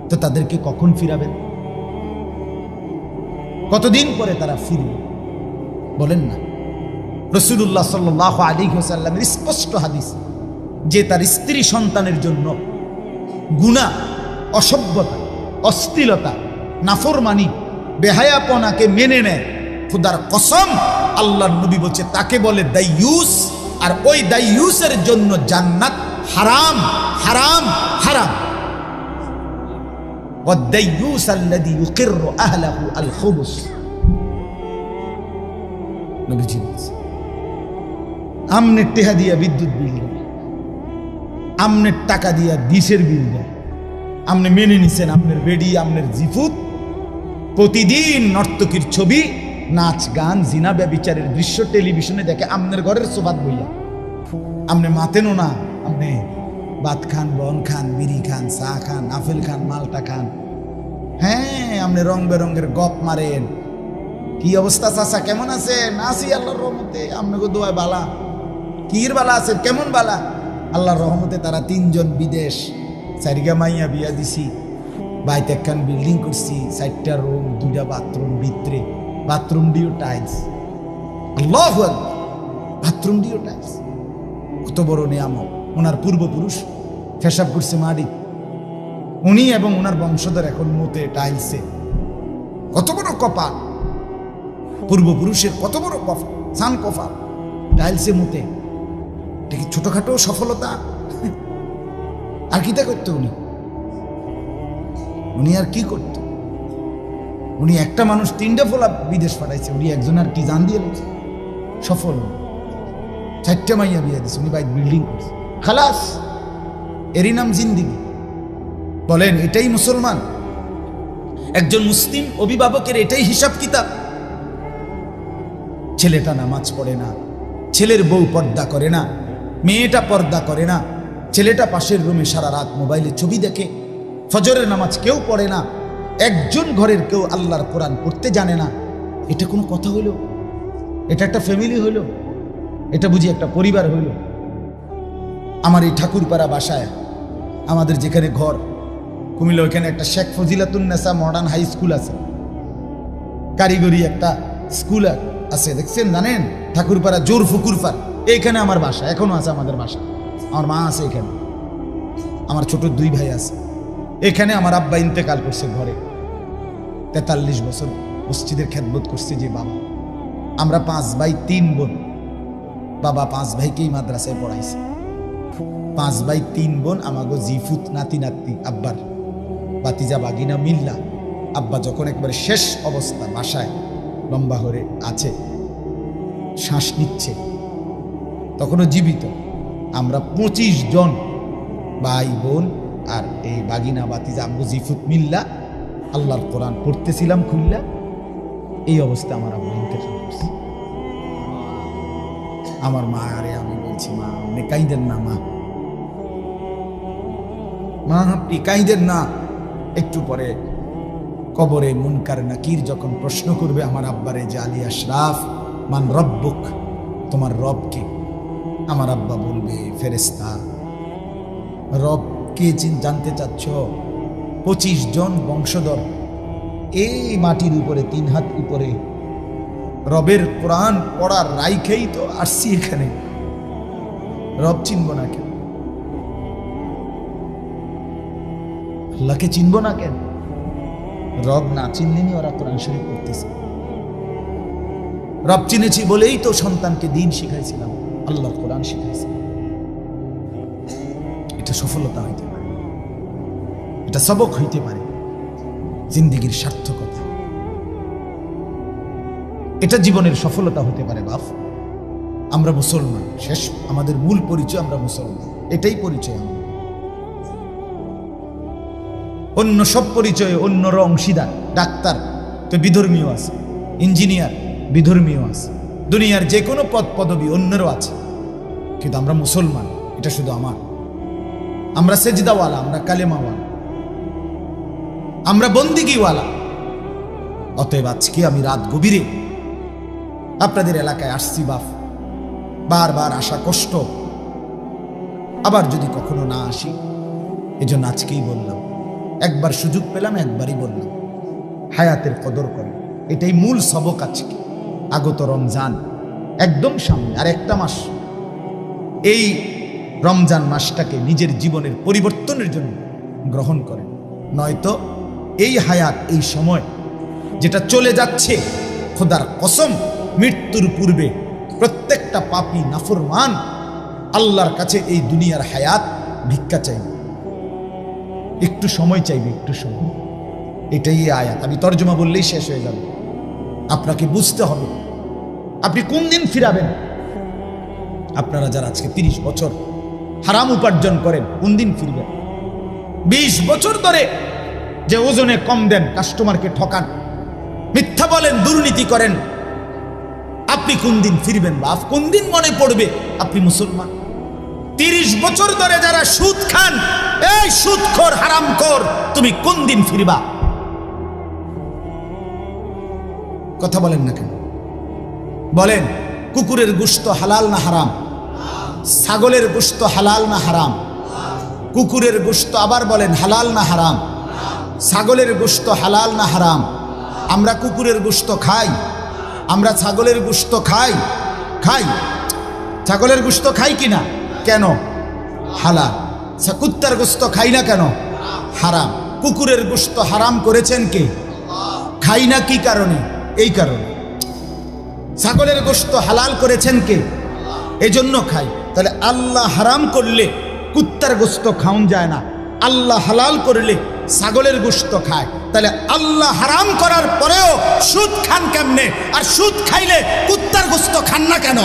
তো তাদেরকে কখন ফিরাবেন? কতদিন পরে তারা ফিরবে বলেন না? রাসূলুল্লাহ সাল্লাল্লাহু আলাইহি ওয়াসাল্লামের স্পষ্ট হাদিস যে তার স্ত্রী সন্তানের জন্য গুনাহ, অসভ্যতা, অশ্লীলতা, নাফরমানি, বেহায়াপনাকে মেনে নেয়, খুদার কসম আল্লাহর নবী বলছে তাকে বলে দাইয়ুস। আর ওই দাইয়ুসের জন্য জান্নাত হারাম, হারাম, হারাম। والديوس الذي يقر أهله الخبث নবীজি বলছে আমনের টাকা দিয়া বিদ্যুৎ বিল দেয়, আমনের টাকা দিয়া ডিশের বিল দেয়, আপনি মেনে নিছেন আপনার বেডি, আপনার জিফুত প্রতিদিন নর্তকীর ছবি, নাচ, গান, জিনা, ব্যভিচারের দৃশ্য টেলিভিশনে দেখে আপনার ঘরের সোবাত বইয়া। আপনি মাতেনও না, আপনি ভাত খান, বন খান, বিড়ি খান, চা খান, আপেল খান, মালটা খান। হ্যাঁ, আপনি রং বেরঙের গপ মারেন। কি অবস্থা চাচা, কেমন আছেন? আছি আল্লাহর রহমতে, আপনাকে দোয়া বালা। কির বালা আছেন? কেমন বালা? আল্লাহর রহমতে তারা 3 জন বিদেশ, 4 মাইয়া বিয়া দিছি, বাইতে একখান বিল্ডিং করছি, 4টা রুম, 2টা বাথরুম, ভিতরে বাথরুম দিও টাইলস। আল্লাহু আকবার, বাথরুম দিও টাইলস। কত বড় নিয়ামত! ওনার পূর্বপুরুষ পেশাব করছে মাটি, উনি এবং ওনার বংশধর এখন মতে টাইলসে। কত বড় কপাল! পূর্বপুরুষের কত বড় সান কপাল, টাইলসে মতে। এটা কি ছোটখাটো সফলতা? আর কিটা করতো উনি আর কি করত? উনি একটা মানুষ 3টা ফোলা বিদেশ পাঠাইছে, উনি একজন আর কি জান দিয়ে লেগেছে সফল। 4টা মাইয়া বিয়া দিচ্ছে, উনি বাইক বিল্ডিং করছে, খালাস। এরই নাম জিন্দিগি। বলেন এটাই মুসলমান? একজন মুসলিম অভিভাবকের এটাই হিসাব কিতাব? ছেলেটা নামাজ পড়ে না, ছেলের বউ পর্দা করে না, মেয়েটা পর্দা করে না, ছেলেটা পাশের রুমে সারা রাত মোবাইলে ছবি দেখে, ফজরের নামাজ কেউ পড়ে না, একজন ঘরের কেউ আল্লাহর কোরআন পড়তে জানে না। এটা কোনো কথা হইল? এটা একটা ফ্যামিলি হইল? এটা বুঝি একটা পরিবার হইল? আমার এই ঠাকুরপাড়া বাসায়, আমাদের যেখানে ঘর কুমিল্লা, ওইখানে একটা Sheikh Fazilatunnesa modern high school আছে, কারিগরি একটা স্কুল আছে, দেখছেন জানেন? ঠাকুরপাড়া জোর ফুকুরপাড়, এইখানে আমার বাসা, এখনো আছে আমাদের বাসা। আমার মা আছে এখানে, আমার ছোট 2 ভাই আছে এখানে। আমার আব্বা ইন্তেকাল করছে ঘরে, 43 বছর মসজিদের খেদমত করছে যে বাবা। আমরা 5 ভাই 3 বোন। বাবা 5 ভাইকেই মাদ্রাসায় পড়াইছে। 5 ভাই 3 বোন, আমাগো জিফুত নাতি নাতি, আব্বার বাতিজা বাগিনা মিল্লা। আব্বা যখন একবারে শেষ অবস্থা, বাসায় লম্বা হয়ে আছে, শ্বাস নিচ্ছে, তখনও জীবিত। আমরা 25 জন ভাই বোন আর এই বাগিনা বাতিজা আব্বু জিফুত মিল্লা আল্লাহর কোরআন পড়তেছিলাম খুললা। এই অবস্থা আমার আব্বা ইন্তেকাল করছে। আমার মা, আরে আমি বলছি মা আপনি কাইদেন না, মা আপনি কাইদেন না। একটু পরে কবরে মুনকার নাকির যখন প্রশ্ন করবে আমার আব্বারে যে আলী আশরাফ মান রব্বুক, তোমার রব কে? আমার আব্বা বলবে ফেরেশতা। রব কে জানতে চাচ্ছ? 25 জন বংশধর এই মাটির উপরে 3 হাত উপরে রবের কোরআন পড়ার রাইখেই তো আসছি এখানে। রব চিনব না কেন? আল্লাহকে চিনব না কেন? রব না চিনলেনি ওরা কোরআন শরীফ পড়তেছে। রব চিনেছি বলেই তো সন্তানকে দিন শিখাইছিলাম, আল্লাহর কোরআন শিখাইছি। এটা সফলতা হইতে পারে, এটা সবক হইতে পারে, জিন্দেগীর সার্থকতা, এটা জীবনের সফলতা হতে পারে। বাপ, আমরা মুসলমান, শেষ আমাদের মূল পরিচয় আমরা মুসলমান, এটাই পরিচয়। অন্য সব পরিচয়ে অন্যরা অংশীদার। ডাক্তার তো বিধর্মীয় আছে, ইঞ্জিনিয়ার বিধর্মীয় আছে, দুনিয়ার যে কোনো পদ পদবী অন্যেরও আছে, কিন্তু আমরা মুসলমান, এটা শুধু আমার। আমরা সেজদাওয়ালা, আমরা কালেমাওয়ালা, আমরা বন্দিগিওয়ালা। অতএব আজকে আমি রাত গভীরে আপনাদের এলাকায় আসছি বাপ, বারবার আসা কষ্ট, আবার যদি কখনো না আসি, এজন্য আজকেই বললাম। একবার সুযোগ পেলাম, একবারই বললাম, হায়াতের কদর করে। এটাই মূল সবক আজকে। আগত রমজান একদম সামনে, আর একটা মাস। এই রমজান মাসটাকে নিজের জীবনের পরিবর্তনের জন্য গ্রহণ করেন, নয়তো এই হায়াত, এই সময় যেটা চলে যাচ্ছে, খোদার কসম মৃত্যুর পূর্বে প্রত্যেকটা পাপী নাফরমান আল্লাহর কাছে এই দুনিয়ার হায়াত ভিক্ষা চাইবে, একটু সময় চাইবে, একটু সময়। এটাই আয়াত। আমি তর্জমা বললেই শেষ হয়ে যাবে। আপনাকে বুঝতে হবে আপনি কোন দিন ফিরাবেন। আপনারা যারা আজকে 30 বছর হারাম উপার্জন করেন, কোন দিন ফিরবেন? 20 বছর ধরে যে ওজনে কম দেন, কাস্টমারকে ঠকান, মিথ্যা বলেন, দুর্নীতি করেন, আপনি কোন দিন ফিরবেন? বাপ, কোন দিন মনে পড়বে আপনি মুসলমান? 30 বছর ধরে যারা সুদ খান, এই সুদখোর হারামখোর, তুমি কোন দিন ফিরবা? কথা বলেন না কেন? বলেন, কুকুরের গোশত হালাল না হারাম? ছাগলের গোশত হালাল না হারাম? কুকুরের গোশত আবার বলেন হালাল না হারাম? ছাগলের গোশত হালাল না হারাম? আমরা কুকুরের গোশত খাই, আমরা ছাগলের গোশত খাই, খাই। ছাগলের গোশত খাই কিনা? কেন? হালাল। কুত্তার গোশত খাই না কেন? হারাম। কুকুরের গোশত হারাম করেছেন কে? খাই না কি কারণে? এই কারণে। ছাগলের গোশত হালাল করেছেন কে? এজন্য খাই। তাহলে আল্লাহ হারাম করলে কুত্তার গোশত খাওন যায় না, আল্লাহ হালাল করলে ছাগলের গোশত খায়। তাহলে আল্লাহ হারাম করার পরেও সুদ খান কেমনে? আর সুদ খাইলে কুত্তার গোশত খান না কেন?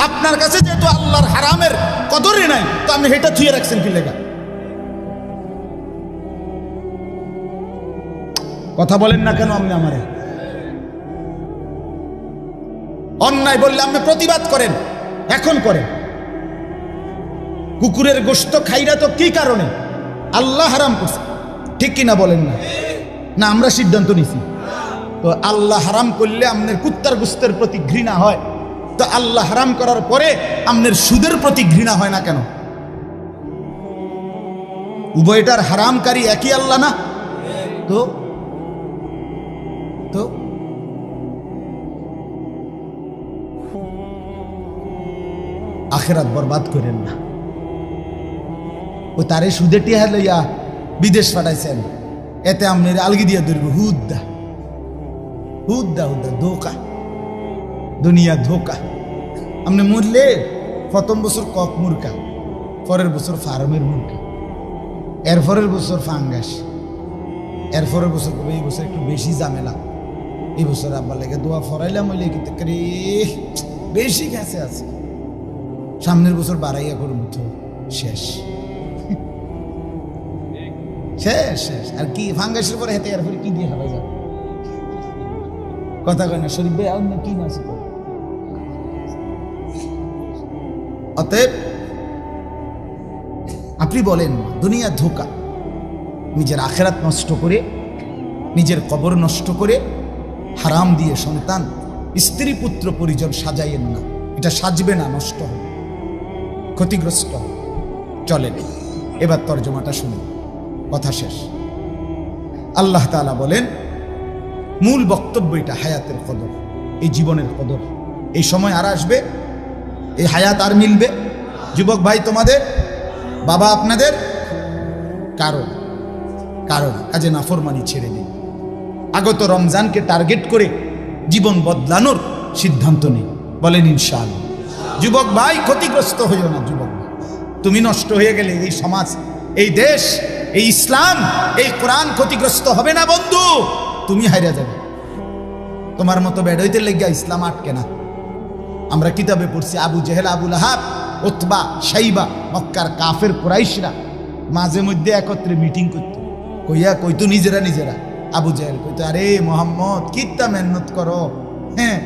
আপনার কাছে যেহেতু আল্লাহর হারামের কদরই নাই, তো আপনি হেটা থুয়ে রাখছেন কি লেগা? কথা বলেন না কেন? আপনি আমারে অন্যায় বললে আপনি প্রতিবাদ করেন, এখন করেন। কুকুরের গোশত খাইরা তো কি কারণে? আল্লাহ হারাম করছে, ঠিক কিনা বলেন না? না আমরা সিদ্ধান্ত নিছি? তো আল্লাহ হারাম করলে আপনার কুত্তার গোশতের প্রতি ঘৃণা হয়, তো আল্লাহ হারাম করার পরে আপনার সুদের প্রতি ঘৃণা হয় না কেন? উভয়টার হারামকারী একই আল্লাহ না? তো তো আখিরাত বরবাদ করেন না। ও তারে সুদে টিহা লইয়া বিদেশ পাঠাইছেন, এতে আপনার আলগি দিয়া ধরবে। হুদ্দা হুদ্দা হুদ্দা ধোকা, দুনিয়া ধোকা। আপনি মরলে প্রথম বছর কক মুরকা, পরের বছর ফার্মের মুরকা, এরপরের বছর ফাঙ্গাস, এরপরের বছর এই বছর একটু বেশি ঝামেলা, এই বছর আব্বার লেগে দোয়া ফরাইলাম, ওই লেগে বেশি গেছে আছে, সামনের বছর বাড়াইয়া করে মুঠো শেষ শেষ শেষ। আর কি ফাঙ্গাসের পরে হেঁটে এরপরে কি দিয়ে খাওয়া যাবে? কথা কয় না শরীফ ভাই, আর কি মাছ? অতএব আপনি বলেন দুনিয়া ধোকা। নিজের আখেরাত নষ্ট করে, নিজের কবর নষ্ট করে, হারাম দিয়ে সন্তান, স্ত্রী, পুত্র, পরিজন সাজাইয়েন না। এটা সাজবে না, নষ্ট হবে, ক্ষতিগ্রস্ত হবে। চলেন এবার তর্জমাটা শুনে কথা শেষ। আল্লাহ তাআলা বলেন, মূল বক্তব্য এটা হায়াতের কদর, এই জীবনের কদর। এই সময় আর আসবে, এই হায়াত আর মিলবে? যুবক ভাই তোমাদের, বাবা আপনাদের, কারণ কাজে নাফরমানি ছেড়ে দিন। আগত রমজানকে টার্গেট করে জীবন বদলানোর সিদ্ধান্ত নেই। বলেন ইনশাআল্লাহ। যুবক ভাই ক্ষতিগ্রস্ত হইও না। যুবক ভাই, তুমি নষ্ট হয়ে গেলে এই সমাজ, এই দেশ, এই ইসলাম, এই কোরআন ক্ষতিগ্রস্ত হবে না বন্ধু, তুমি হাইরা যাবে। তোমার মতো বেড়াইতে লেগে ইসলাম আটকে না। আমরা কিতাবে পড়ছি, আবু জেহেল, আবু লাহাব, উতবা, শাইবা, মক্কার কাফের কুরাইশরা মাঝে মধ্যে একত্রে মিটিং করত, কইতো নিজেরা আবু জাহেল কইতো, আরে মোহাম্মদ কিত্তা মেহনত করো, হ্যাঁ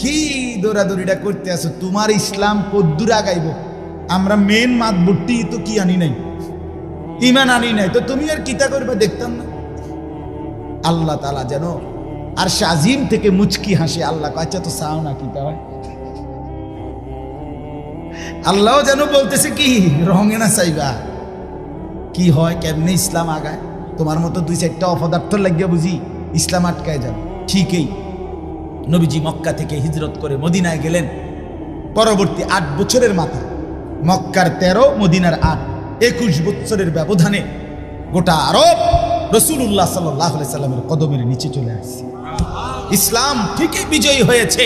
কি দৌড়াদৌড়িটা করতে আসো, তোমার ইসলাম কদ্দুর আগাইব, আমরা মেন মাতবুটি তো কি আনি নাই, ইমান আনি নাই, তো তুমি আর কিতা করবে দেখতাম না। আল্লাহ তাআলা যেন আর শাজিম থেকে মুচকি হাসি, আল্লাহ আচ্ছা তো চাও না কিতা হয়, আল্লাহ যেন বলতেছে কি রঙে না চাইবা কি হয়, কেমনে ইসলাম আগায়, তোমার মতো দুই চারটা অপদার্থ লাগিয়া বুঝি ইসলাম আটকায় যাবে। ঠিকই নবীজি মক্কা থেকে হিজরত করে মদিনায় গেলেন, পরবর্তী 8 বছরের মাথা, মক্কার 13, মদিনার 8, 21 বছরের ব্যবধানে গোটা আরব রাসূলুল্লাহ সাল্লাল্লাহু আলাইহি সাল্লামের কদমের নিচে চলে আসছে। ইসলাম ঠিকই বিজয়ী হয়েছে,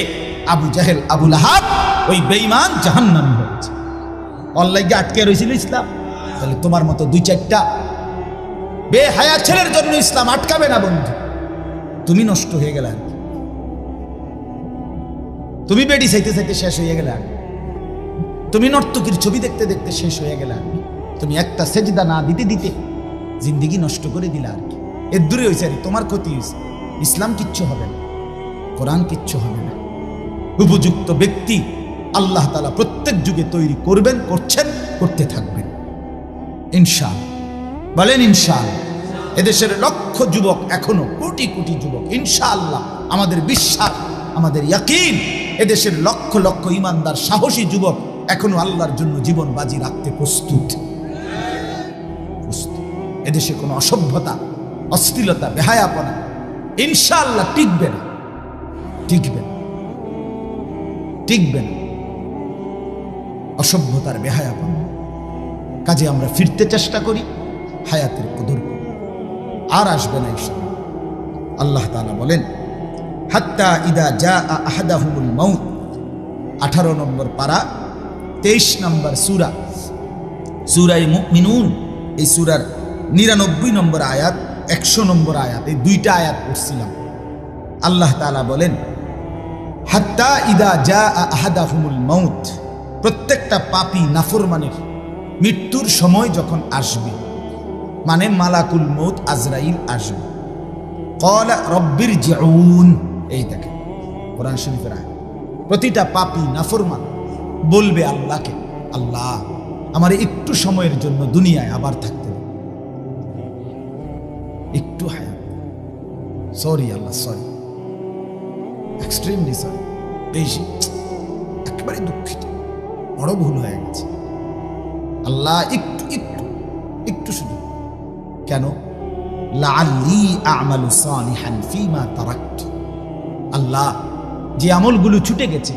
আবু জাহেল আবু লাহাব ওই বেঈমান জাহান্নামী হয়েছে। অল্লাইকে আটকে রয়েছিল ইসলাম, তাহলে তোমার মতো দুই চারটা বেহায়া ছেলের জন্য ইসলাম আটকাবে না বন্ধু। তুমি নষ্ট হয়ে গেলে, আর তুমি বেডি চাইতে চাইতে শেষ হয়ে গেলে, আর তুমি নর্তকীর ছবি দেখতে দেখতে শেষ হয়ে গেলে, আর তুমি একটা সেজদা না দিতে দিতে জিন্দিগি নষ্ট করে দিলে, আর কি এর দূরে হয়েছে, আর তোমার ক্ষতি হয়েছে। ইসলাম কিচ্ছু হবে না, কোরআন কিচ্ছু হবে না। উপযুক্ত ব্যক্তি আল্লাহ তাআলা প্রত্যেক যুগে তৈরি করবেন, করছেন, করতে থাকবেন ইনশাআল্লাহ। বলেন ইনশাআল্লাহ। এদেশের লক্ষ যুবক, এখনো কোটি কোটি যুবক, ইনশাআল্লাহ আমাদের বিশ্বাস, আমাদের ইয়াকিন, এদেশের লক্ষ লক্ষ ইমানদার সাহসী যুবক এখনো আল্লাহর জন্য জীবন বাজি রাখতে প্রস্তুত। এদেশে কোনো অসভ্যতা, অশ্লীলতা, বেহায়াপনা ইনশাআল্লাহ টিকবে না, টিকবে না, টিকবে না। অসভ্যতার, বেহায়াপনা কাজে আমরা ফিরতে চেষ্টা করি, হায়াতের কদর করি, আর আসবে না এইসব। আল্লাহ তাআলা বলেন, হাত্তা ইদা জাআ আহাদাহুমুল মাউত, 18 নম্বর পারা, 23 নম্বর সূরা, সূরা মুমিনুন। এই সূরার 99 নম্বর আয়াত, 100 নম্বর আয়াত, এই দুইটা আয়াত পড়ছিলাম। আল্লাহ তাআলা বলেন, হাত্তা ইদা জাআ আহাদাহুমুল মাউত, প্রত্যেকটা পাপী নাফরমানের মৃত্যুর সময় যখন আসবে, মানে মালাকুল মউত আজরাইল আসবে, ক্বালা রব্বিরজিউন, এই দেখেন কোরআন শরীফের আয়াত। প্রতিটা পাপী নাফরমান বলবে আল্লাহকে, আল্লাহ আমার একটু সময়ের জন্য দুনিয়ায় আবার থাকতে হবে, একটু হায়াত, সরি আল্লাহ, সরি, এক্সট্রিমলি সরি, বেশি একেবারে দুঃখিত, বড় ভুল হয়ে গেছে আল্লাহ, একটু একটু একটু শুধু। কেন? লাআল্লি আ'মালু সালিহান ফীমা তারাকতু, আল্লাহ যে আমলগুলো ছুটে গেছে,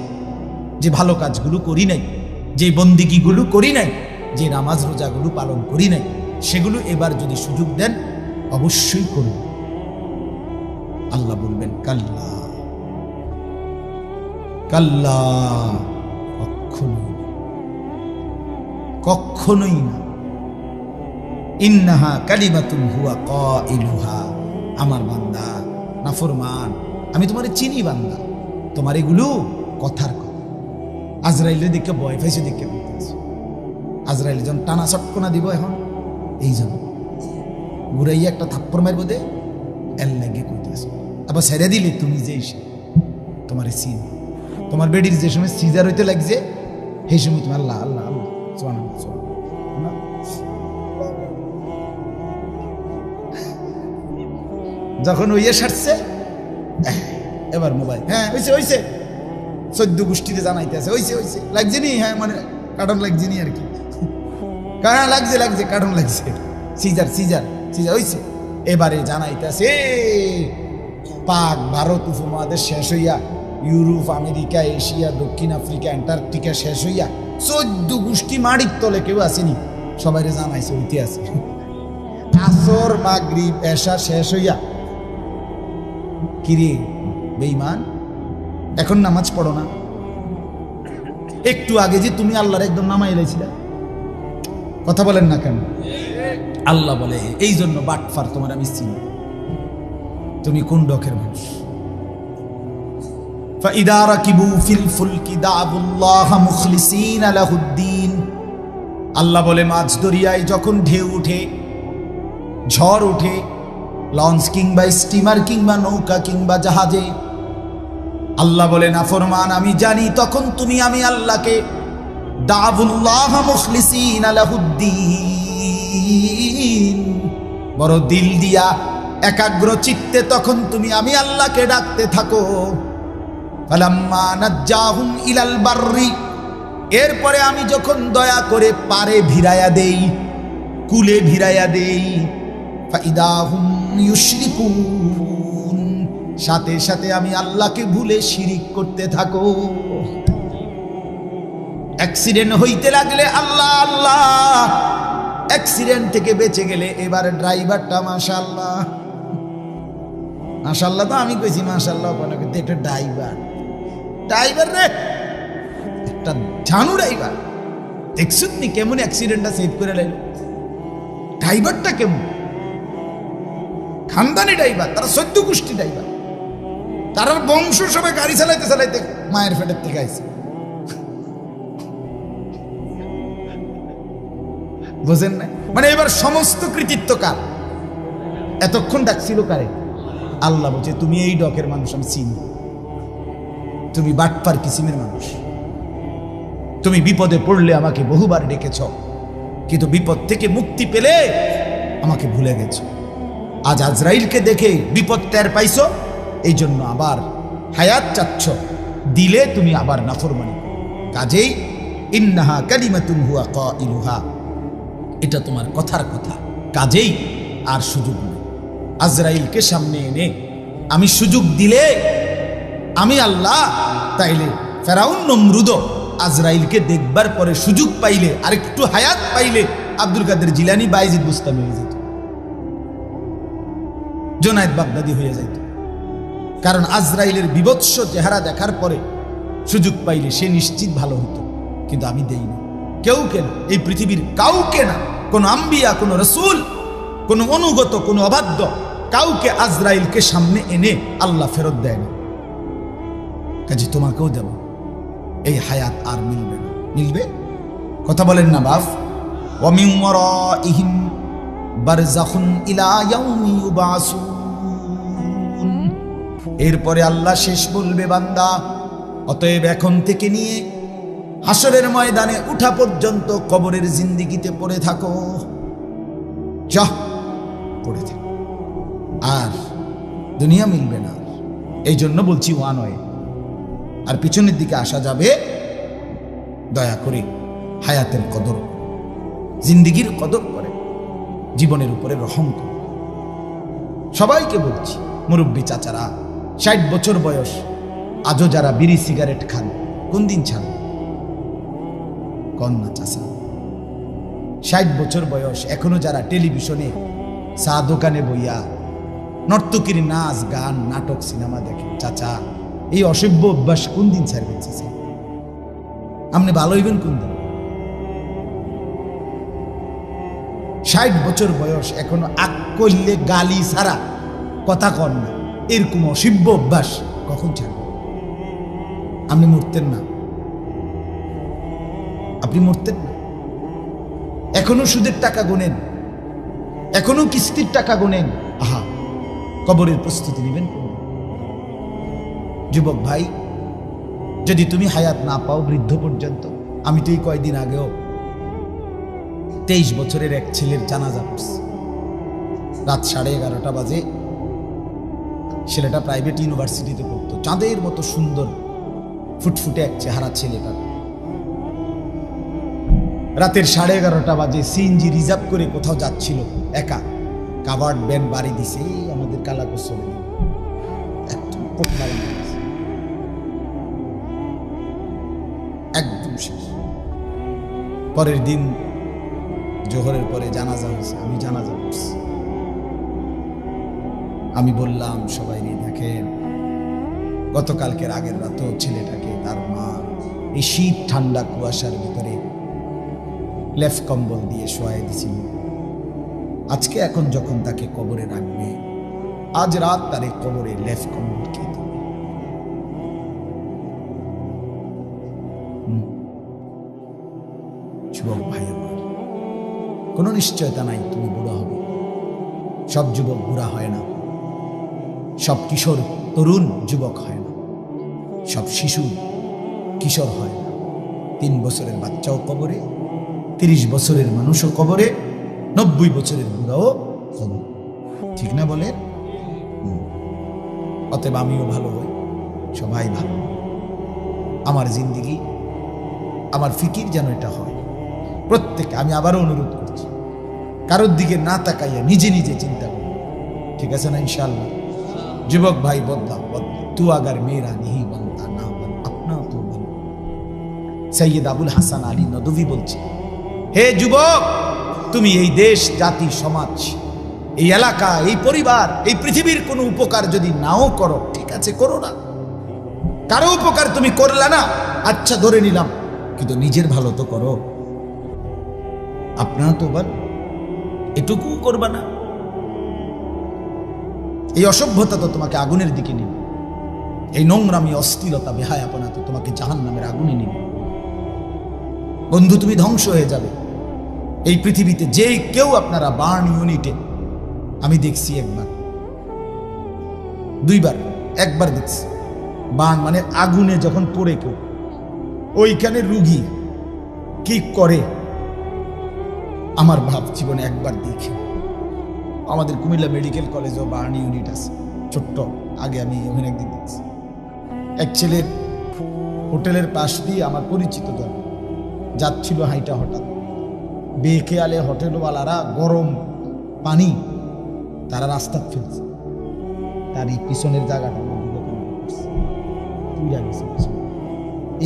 যে ভালো কাজগুলো করি নাই, যে বন্দিগিগুলো করি নাই, যে নামাজ রোজাগুলো পালন করি নাই, সেগুলো এবার যদি সুযোগ দেন অবশ্যই করব। আল্লাহ বলবেন কাল্লা, কাল্লা, কখনোই, কখনোই না। ইন্নাহা কালিমাতুন হুয়া কাইলুহা, আমার বান্দা নাফরমান, আমি তোমারে চিনি বান্দা, তোমার এগুলো কথার কথা। আজরাইলের দিকে ভয় পাইছে, দিকে আজরাইল যখন টানা চটকনা দিব, এখন এই জন্য ঘুরাইয়া একটা থাপ্পড় মারবো দে, এর লাগে কইতেছে। আবার ছেড়ে দিলে তুমি যে তোমার চিন, তোমার বেডির যে সময় সিজার হইতে লাগছে, সেই সময় তুমি আল্লাহ আল্লাহ আল্লাহ যখন ওইয়ে সারছে, এবার মোবাইল, হ্যাঁ হইছে হইছে, 14 গোষ্ঠীতে জানাইতেছে, হইছে হইছে, লাগছে নি, হ্যাঁ মানে কার্টন লাগছে নি আর কি, হ্যাঁ লাগছে লাগছে, কার্টন লাগছে, সিজার সিজার সিজার হইছে। এবারে জানাইতেছে পাক ভারত উপমহাদেশ শেষ হইয়া, ইউরোপ, আমেরিকা, এশিয়া, দক্ষিণ আফ্রিকা, অ্যান্টার্কটিকা শেষ হইয়া 14 গোষ্ঠী মাটির তলে কেউ আসেনি, সবাই জানাইছে ঐতিহাসিক। আসর, মাগরিব, এশা শেষ হইয়া, কিরে বেঈমান এখন নামাজ পড়ো না? একটু আগে যে তুমি আল্লাহর একদম নামাই লাইছিলা, কথা বলেন না কেন? আল্লাহ বলে এই জন্য বাটফার তোমার আমি চিনি, তুমি কোন ডকের মানুষ। فإذا ركبوا في الفلك دعوا الله مخلصين له الدين, আল্লাহ বলে মাছ দরিয়ায় যখন ঢেউ উঠে, ঝড় উঠে, লঞ্চ কিংবা স্টিমার কিংবা নৌকা কিংবা জাহাজে। আল্লাহ বলে নাফরমান আমি জানি তখন তুমি আমি আল্লাহকে দাবুল্লাহ মুখলিসিনা লাহুদ্দিন, বড় দিল দিয়া একাগ্র চিত্তে তখন তুমি আমি আল্লাহকে ডাকতে থাকো। ফালাম্মা নাজ্জাহুম ইলাল বাররি, এরপরে আমি যখন দয়া করে পারে ভিড়াইয়া দেই, কুলে ভিড়াইয়া দেই, ফাইদাহুম ইউশরিকুন, সাথে সাথে আমি আল্লাহকে ভুলে শিরিক করতে থাকো। অ্যাক্সিডেন্ট হইতে লাগলে আল্লাহ আল্লাহ, অ্যাক্সিডেন্ট থেকে বেঁচে গেলে এবার ড্রাইভারটা মাশাআল্লাহ, মাশাআল্লাহ তো আমি কইছি মাশাআল্লাহ, কিন্তু এটা ড্রাইভার, ড্রাইভার রে একটা জানু ড্রাইভার, দেখছুন নি কেমন অ্যাক্সিডেন্টটা সেভ করে লাইল। ড্রাইভারটা কেমন খানদানি ড্রাইভার, তারা 14 গোষ্ঠী ড্রাইভার, তারা বংশ সবাই গাড়ি চালাইতে চালাইতে মায়ের পেটের থেকে আইছে। বুঝেন না? মানে এবার সমস্ত কৃতিত্ব কার? এতক্ষণ ডাকছিল কারে? আল্লাহ বলছে তুমি এই ডকের মানুষ আমি চিনি, তুমি বাটপার কিসিমের মানুষ, তুমি বিপদে পড়লে আমাকে বহুবার ডেকেছ, কিন্তু বিপদ থেকে মুক্তি পেলে আমাকে ভুলে গেছ। আজ আজরাইলকে দেখে বিপদ টের পাইছো, এই জন্য আবার হায়াত চাচ্ছ, দিলে তুমি আবার নাফরমানি। কাজেই ইন্নাহা কালিমাতুন হুয়া কাইলুহা, এটা তোমার কথার কথা, কাজেই আর সুযোগ নেই। আজরাইলকে সামনে এনে আমি সুযোগ দিলে আমি আল্লাহ, তাইলে ফেরাউন নমরুদ আজরাইলকে দেখবার পরে সুযোগ পাইলে, আরেকটু হায়াত পাইলে আব্দুল কাদের জিলানী বায়েজিদ বুস্তামি হয়ে যেত, জুনায়েদ বাগদাদি হয়ে যেত। কারণ আজরাইলের বিভৎস চেহারা দেখার পরে সুযোগ পাইলে সে নিশ্চিত ভালো হতো, কিন্তু আমি দেই না, কেউ কেনা, এই পৃথিবীর কাউকে না, কোন আম্বিয়া, কোন রসুল, কোন অনুগত, কোন অবাধ্য কাউকে আজরাইলকে সামনে এনে আল্লাহ ফেরত দেয় না। কাজে তোমাকেও দেব, এই হায়াত আর মিলবে না। মিলবে? কথা বলেন না বাপ। ওয়া মিন ওয়ারাইহিম বারযাখুন ইলা ইয়াউমি ইউবাসুন, এরপরে আল্লাহ শেষ বলবে বান্দা অতএব এখন থেকে নিয়ে হাসরের ময়দানে উঠা পর্যন্ত কবরের জিন্দেগিতে পড়ে থাকো, যা পড়ে থাকো, আর দুনিয়া মিলবে না। এই জন্য বলছি ওয়ান ওয়ে, আর পিছনের দিকে আসা যাবে। দয়া করে হায়াতের কদর, জিন্দেগির কদর করে, জীবনের উপরে রহম করে। সবাইকে বলছি, মুরব্বী চাচারা, 60 বছর বয়স, আজও যারা বিড়ি সিগারেট খান, কোন দিন ছাড়েন? কন্যা চাচা, 60 বছর বয়স, এখনো যারা টেলিভিশনে চা দোকানে বইয়া নর্তকীর নাচ গান নাটক সিনেমা দেখে, চাচা এই অসভ্য অভ্যাস কোন দিন ছাড়বেন? চাচা আপনি ভালো হইবেন কোন দিন? 60 বছর বয়স, এখনো আক করলে গালি ছাড়া কথা কন না, এরকম অসভ্য অভ্যাস কখন ছাড়বেন? আপনি মরতেন না, আপনি মরতেন না, এখনো সুদের টাকা গোনেন, এখনো কিস্তির টাকা গোনেন। আহা, কবরের প্রস্তুতি নেবেন। যুবক ভাই, যদি তুমি হায়াত না পাও বৃদ্ধ পর্যন্ত, আমি তো এই কয়দিন আগেও 23 বছরের এক ছেলের জানাজা পড়ছি, রাত 11:30 বাজে। ছেলেটা প্রাইভেট ইউনিভার্সিটিতে পড়তো, চাঁদের মতো সুন্দর ফুটফুটে এক চেহারা ছেলেটা। রাতের 11:30 বাজে সিএনজি রিজার্ভ করে কোথাও যাচ্ছিল একা, কাভার্ড ভ্যান বাড়ি দিছে আমাদের কালাকোচ চলে গেল, একদম পোকলা বানিয়েছে, একদম শেষ। পরের দিন জোহরের পরে জানাজা হয়েছে, আমি জানাজা করছি। আমি বললাম সবাই দেখেন, গতকালকের আগের রাতেও ছেলেটাকে তার মা এই শীত ঠান্ডা কুয়াশার ভিতরে লেফ কম্বল দিয়ে শোয়াই দিছিল। আজকে এখন যখন তাকে কবরে রাখবে, আজ রাত তার এই কবরে লেফ কম্বল কে দেবে? যুবক ভাই আমার, কোনো নিশ্চয়তা নাই তুমি বুড়ো হবে, সব যুবক বুড়া হয় না, সব কিশোর তরুণ যুবক হয় না, সব শিশু কিশোর হয় না। 3 বছরের বাচ্চাও কবরে, 30 বছরের মানুষও কবরে, 90 বছরের বুড়াও কবরে। ঠিক না বলেন? অতএব আমিও ভালো হই, সবাই ভালো। আমার জিন্দিগি, আমার ফিকির যেন এটা হয় প্রত্যেকে। আমি আবারও অনুরোধ করছি, কারোর দিকে না তাকাইয়া নিজে নিজে চিন্তা করুন। ঠিক আছে না? ইনশাআল্লাহ। যুবক ভাই বদলা বদলা, তু আগার মেরা नहीं बनता ना बन अपना तो बन। সৈয়দ আবুল হাসান আলী নদভী বলছে, হে যুবক, তুমি এই দেশ, জাতি, সমাজ, এই এলাকা, এই পরিবার, এই পৃথিবীর কোনো উপকার যদি নাও করো, ঠিক আছে, করো না। কারো উপকার তুমি করলা না, আচ্ছা ধরে নিলাম, কিন্তু নিজের ভালো তো করো। আপনারা তো বল এটুকু করবা না। এই অসভ্যতা তো তোমাকে আগুনের দিকে নিবে, এই নোংরামি, অস্থিরতা, বেহায়াপনা তো তোমাকে জাহান্নামের আগুনে নিবে। বন্ধু, তুমি ধ্বংস হয়ে যাবে এই পৃথিবীতে। যে কেউ আপনারা বার্ন ইউনিটে, আমি দেখছি একবার, 2 বার, একবার দেখছি বার্ন মানে আগুনে যখন পড়ে কেউ, ওইখানে রুগী কি করে আমার ভাব জীবনে একবার দেখি। আমাদের কুমিল্লা মেডিকেল কলেজেও বার্ন ইউনিট আছে, ছোট্ট, আগে আমি ওখানে একদিন দেখছি। এক ছেলের হোটেলের পাশ দিয়ে আমার পরিচিত দল যাচ্ছিল হাইটা, হঠাৎ বেখেয়ালে হোটেলওয়ালারা গরম পানি তারা রাস্তা ফেলছে, তারই পিছনের জায়গাটা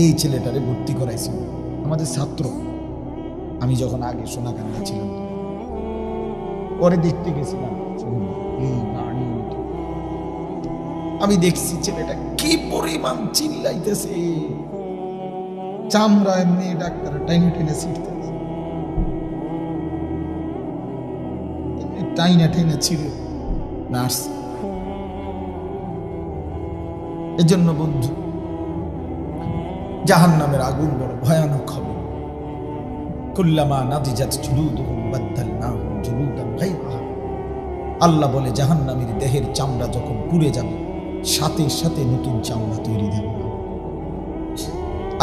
এই ছেলেটারে ভর্তি করাইছিল আমাদের ছাত্র। আমি যখন আগে সোনাকান্দা ছিলাম, পরে দেখতে গেছিলাম, আমি দেখছি ছেলেটা কি পরিমাণ চিল্লাইতেছে, চামড়া এমনি ডাক্তার টাইনে টেনে ছিঁড়তেছে, টাইনা টেনে ছিঁড়ে নার্স। এজন্য বন্ধু, জাহান্নামের আগুন বড় ভয়ানক হবে। কুল্লামা নাদিজাত জুলুদুহুম বাদদালনাহুম জুলুদান গায়রাহা। আল্লাহ বলে, জাহান্নামীর দেহের চামড়া যখন পুড়ে যাবে, সাথে সাথে নতুন চামড়া তৈরি দেব।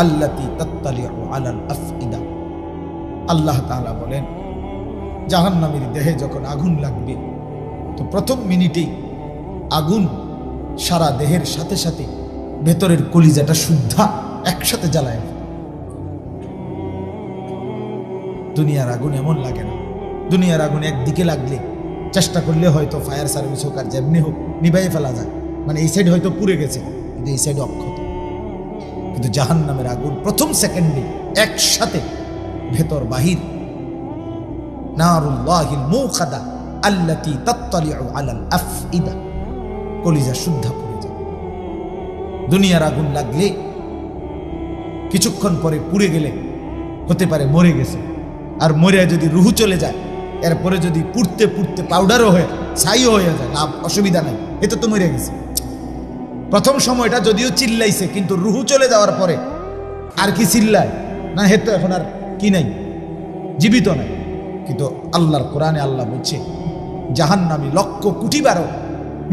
আল্লাতী তাত্তালিউ আলাল আফইদা। আল্লাহ তাআলা বলেন, জাহান্নামীর দেহে যখন আগুন লাগবে, তো প্রথম মিনিটেই আগুন সারা দেহের সাথে সাথে ভেতরের কলিজাটা শুদ্ধা একসাথে জ্বালায়। দুনিয়ার আগুন এমন লাগে না। দুনিয়ার আগুন একদিকে লাগলে চেষ্টা করলে হয়তো ফায়ার সার্ভিস হোক আর যেমনি হোক নিভাইয়ে ফেলা যায়, মানে এই সাইড হয়তো পুড়ে গেছে কিন্তু এই সাইড অক্ষত। কিন্তু জাহান্নামের আগুন প্রথম সেকেন্ডে একসাথে ভেতর বাহির। নারুল্লাহিল মুখাদা আল্লাতী তাত্তালিউ আলাল আফইদা, কলিজা শুদ্ধা পুড়ে যাবে। দুনিয়ার আগুন লাগলে কিছুক্ষণ পরে পুড়ে গেলে হতে পারে মরে গেছে, আর মরে যদি রুহু চলে যায়, এরপরে যদি পুড়তে পুড়তে পাউডারও হয়ে ছাইও হয়ে যায়, না অসুবিধা নাই, এটা তো মরে গেছে। প্রথম সময়টা যদিও চিল্লাইছে, কিন্তু রুহু চলে যাওয়ার পরে আর কি চিল্লায় না, হেতো এখন আর কি নাই, জীবিত নাই। কিন্তু আল্লাহর কোরআনে আল্লাহ বলছে, জাহান্নামী লক্ষ কোটি বারও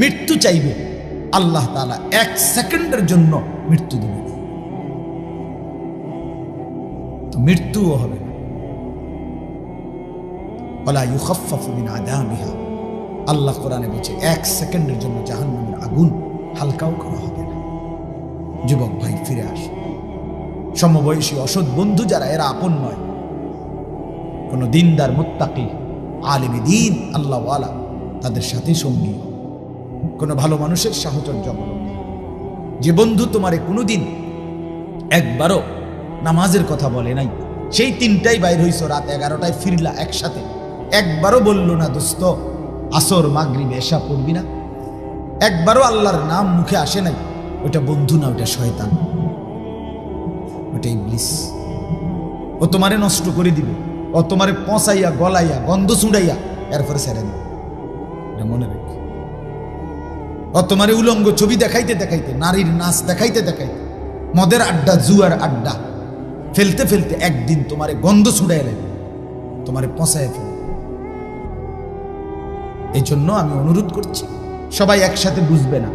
মৃত্যু চাইবে, আল্লাহ তাআলা 1 সেকেন্ডের জন্য মৃত্যু দিবে, তো মৃত্যুও হবে না। ওয়ালা ইউখাফফাফু মিন আযাবিহা। আল্লাহ কোরআনে বলছে 1 সেকেন্ডের জন্য জাহান্নামের আগুন হালকাও করা হবে না। যুবক ভাই, ফিরে আসো। সমবয়সী অসৎ বন্ধু যারা, এরা আপন নয়। কোন দিনদার, মুত্তাকি, আলিমে দ্বীন, আল্লাহওয়ালা, তাদের সাথে সঙ্গী। কোন ভালো মানুষের সাহচর্য অবলম্বন। যে বন্ধু তোমারে কোনোদিন একবারও নামাজের কথা বলে নাই, সেই 3টায় বাইর হইছো, রাত 11টায় ফিরলা একসাথে, একবারও বললো না দোস্ত আসর মাগরিব এশা পড়বি না, একবারও আল্লাহর নাম মুখে আসে নাই, ওইটা বন্ধু না, ওইটা শয়তান, ওইটা ইবলিস। ও তোমারে নষ্ট করে দিবে, ও তোমারে পচাইয়া, গলাইয়া, গন্ধ ছুড়াইয়া এরপরে ছেড়ে দিবে, এটা মনে রেখো। ও তোমারে উলঙ্গ ছবি দেখাইতে দেখাইতে, নারীর নাচ দেখাইতে দেখাইতে, মদের আড্ডা, জুয়ার আড্ডা ফেলতে ফেলতে একদিন তোমারে গন্ধ ছুড়াই লাগবে, তোমারে পচাইয়া ফেলবে। এই জন্য আমি অনুরোধ করছি, সবাই একসাথে বুঝবে না,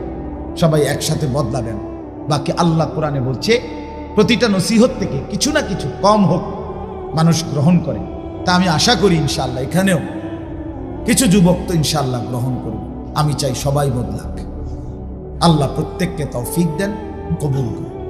সবাই একসাথে বদলাবে না। বাকি আল্লাহ কোরআনে বলছে প্রতিটা নসিহত থেকে কিছু না কিছু কম হোক মানুষ গ্রহণ করে। তা আমি আশা করি ইনশাআল্লাহ এখানেও কিছু যুবক তো ইনশাআল্লাহ গ্রহণ করবে। আমি চাই সবাই বদলাক। আল্লাহ প্রত্যেককে তৌফিক দেন, কবুল করুন।